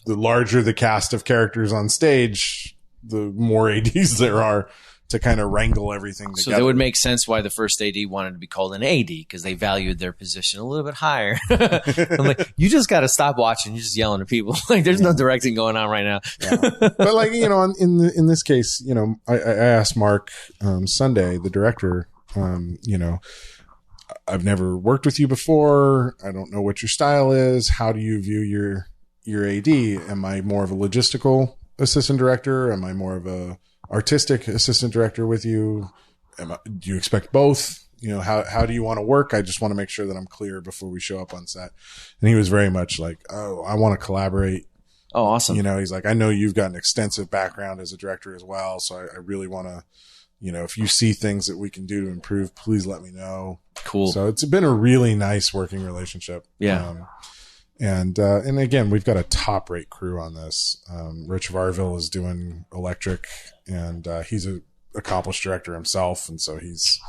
E: the larger the cast of characters on stage, the more ADs there are to kind of wrangle everything together.
C: So that would make sense why the first AD wanted to be called an AD because they valued their position a little bit higher. I'm like, you just got to stop watching. You're just yelling at people. Like, there's no directing going on right now.
E: But like, you know, in this case, you know, I asked Mark Sunday, the director, you know, I've never worked with you before. I don't know what your style is. How do you view your AD? Am I more of a logistical assistant director? Am I more of a artistic assistant director with you? Do you expect both? You know, how do you want to work? I just want to make sure that I'm clear before we show up on set. And he was very much like, oh, I want to collaborate.
C: Oh, awesome.
E: You know, he's like, I know you've got an extensive background as a director as well. So I really want to, you know, if you see things that we can do to improve, please let me know.
C: Cool.
E: So it's been a really nice working relationship.
C: Yeah.
E: And again, we've got a top rate crew on this. Rich Varville is doing electric and, he's a accomplished director himself. And so he's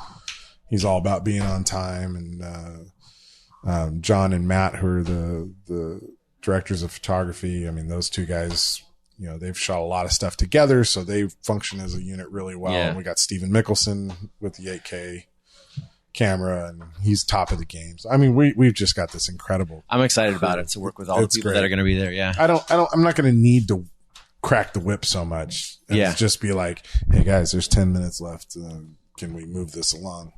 E: all about being on time. And, John and Matt, who are the directors of photography. I mean, those two guys, you know, they've shot a lot of stuff together, so they function as a unit really well. Yeah. And we got Stephen Mickelson with the 8K camera, and he's top of the game. So, I mean, we've just got this incredible.
C: I'm excited about it to work with all the people that are going to be there. Yeah.
E: I'm not going to need to crack the whip so much. And just be like, hey guys, there's 10 minutes left. Can we move this along?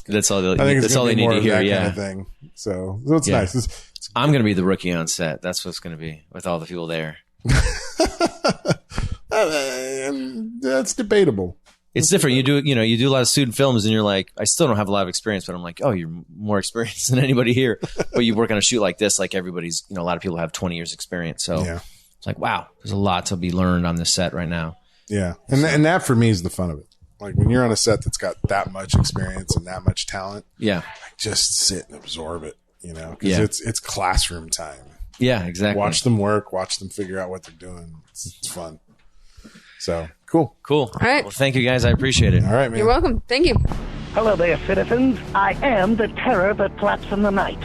C: That's all they need to hear. Yeah.
E: Kind of thing. So it's nice.
C: I'm going to be the rookie on set. That's what's going to be with all the people there.
E: That's debatable.
C: It's different. You do a lot of student films and you're like, I still don't have a lot of experience, but I'm like, oh, you're more experienced than anybody here. But you work on a shoot like this, like everybody's, a lot of people have 20 years experience. So it's like, wow, there's a lot to be learned on this set right now.
E: Yeah. And that for me is the fun of it. Like when you're on a set that's got that much experience and that much talent. Yeah. Just sit and absorb it, because it's classroom time.
C: Yeah, exactly.
E: Watch them work, watch them figure out what they're doing. It's fun. So Cool.
C: Cool.
D: All right.
C: Well, thank you guys. I appreciate it.
E: All right, man.
D: You're welcome. Thank you.
F: Hello there, citizens. I am the terror that flaps in the night.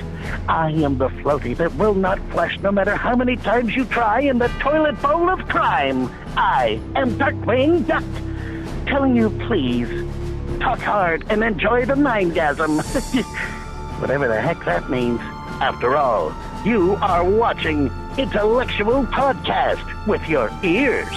F: I am the floaty that will not flush no matter how many times you try in the toilet bowl of crime. I am Darkwing Duck, telling you please, talk hard and enjoy the mindgasm. Whatever the heck that means. After all, you are watching Intellectual Podcast with your ears.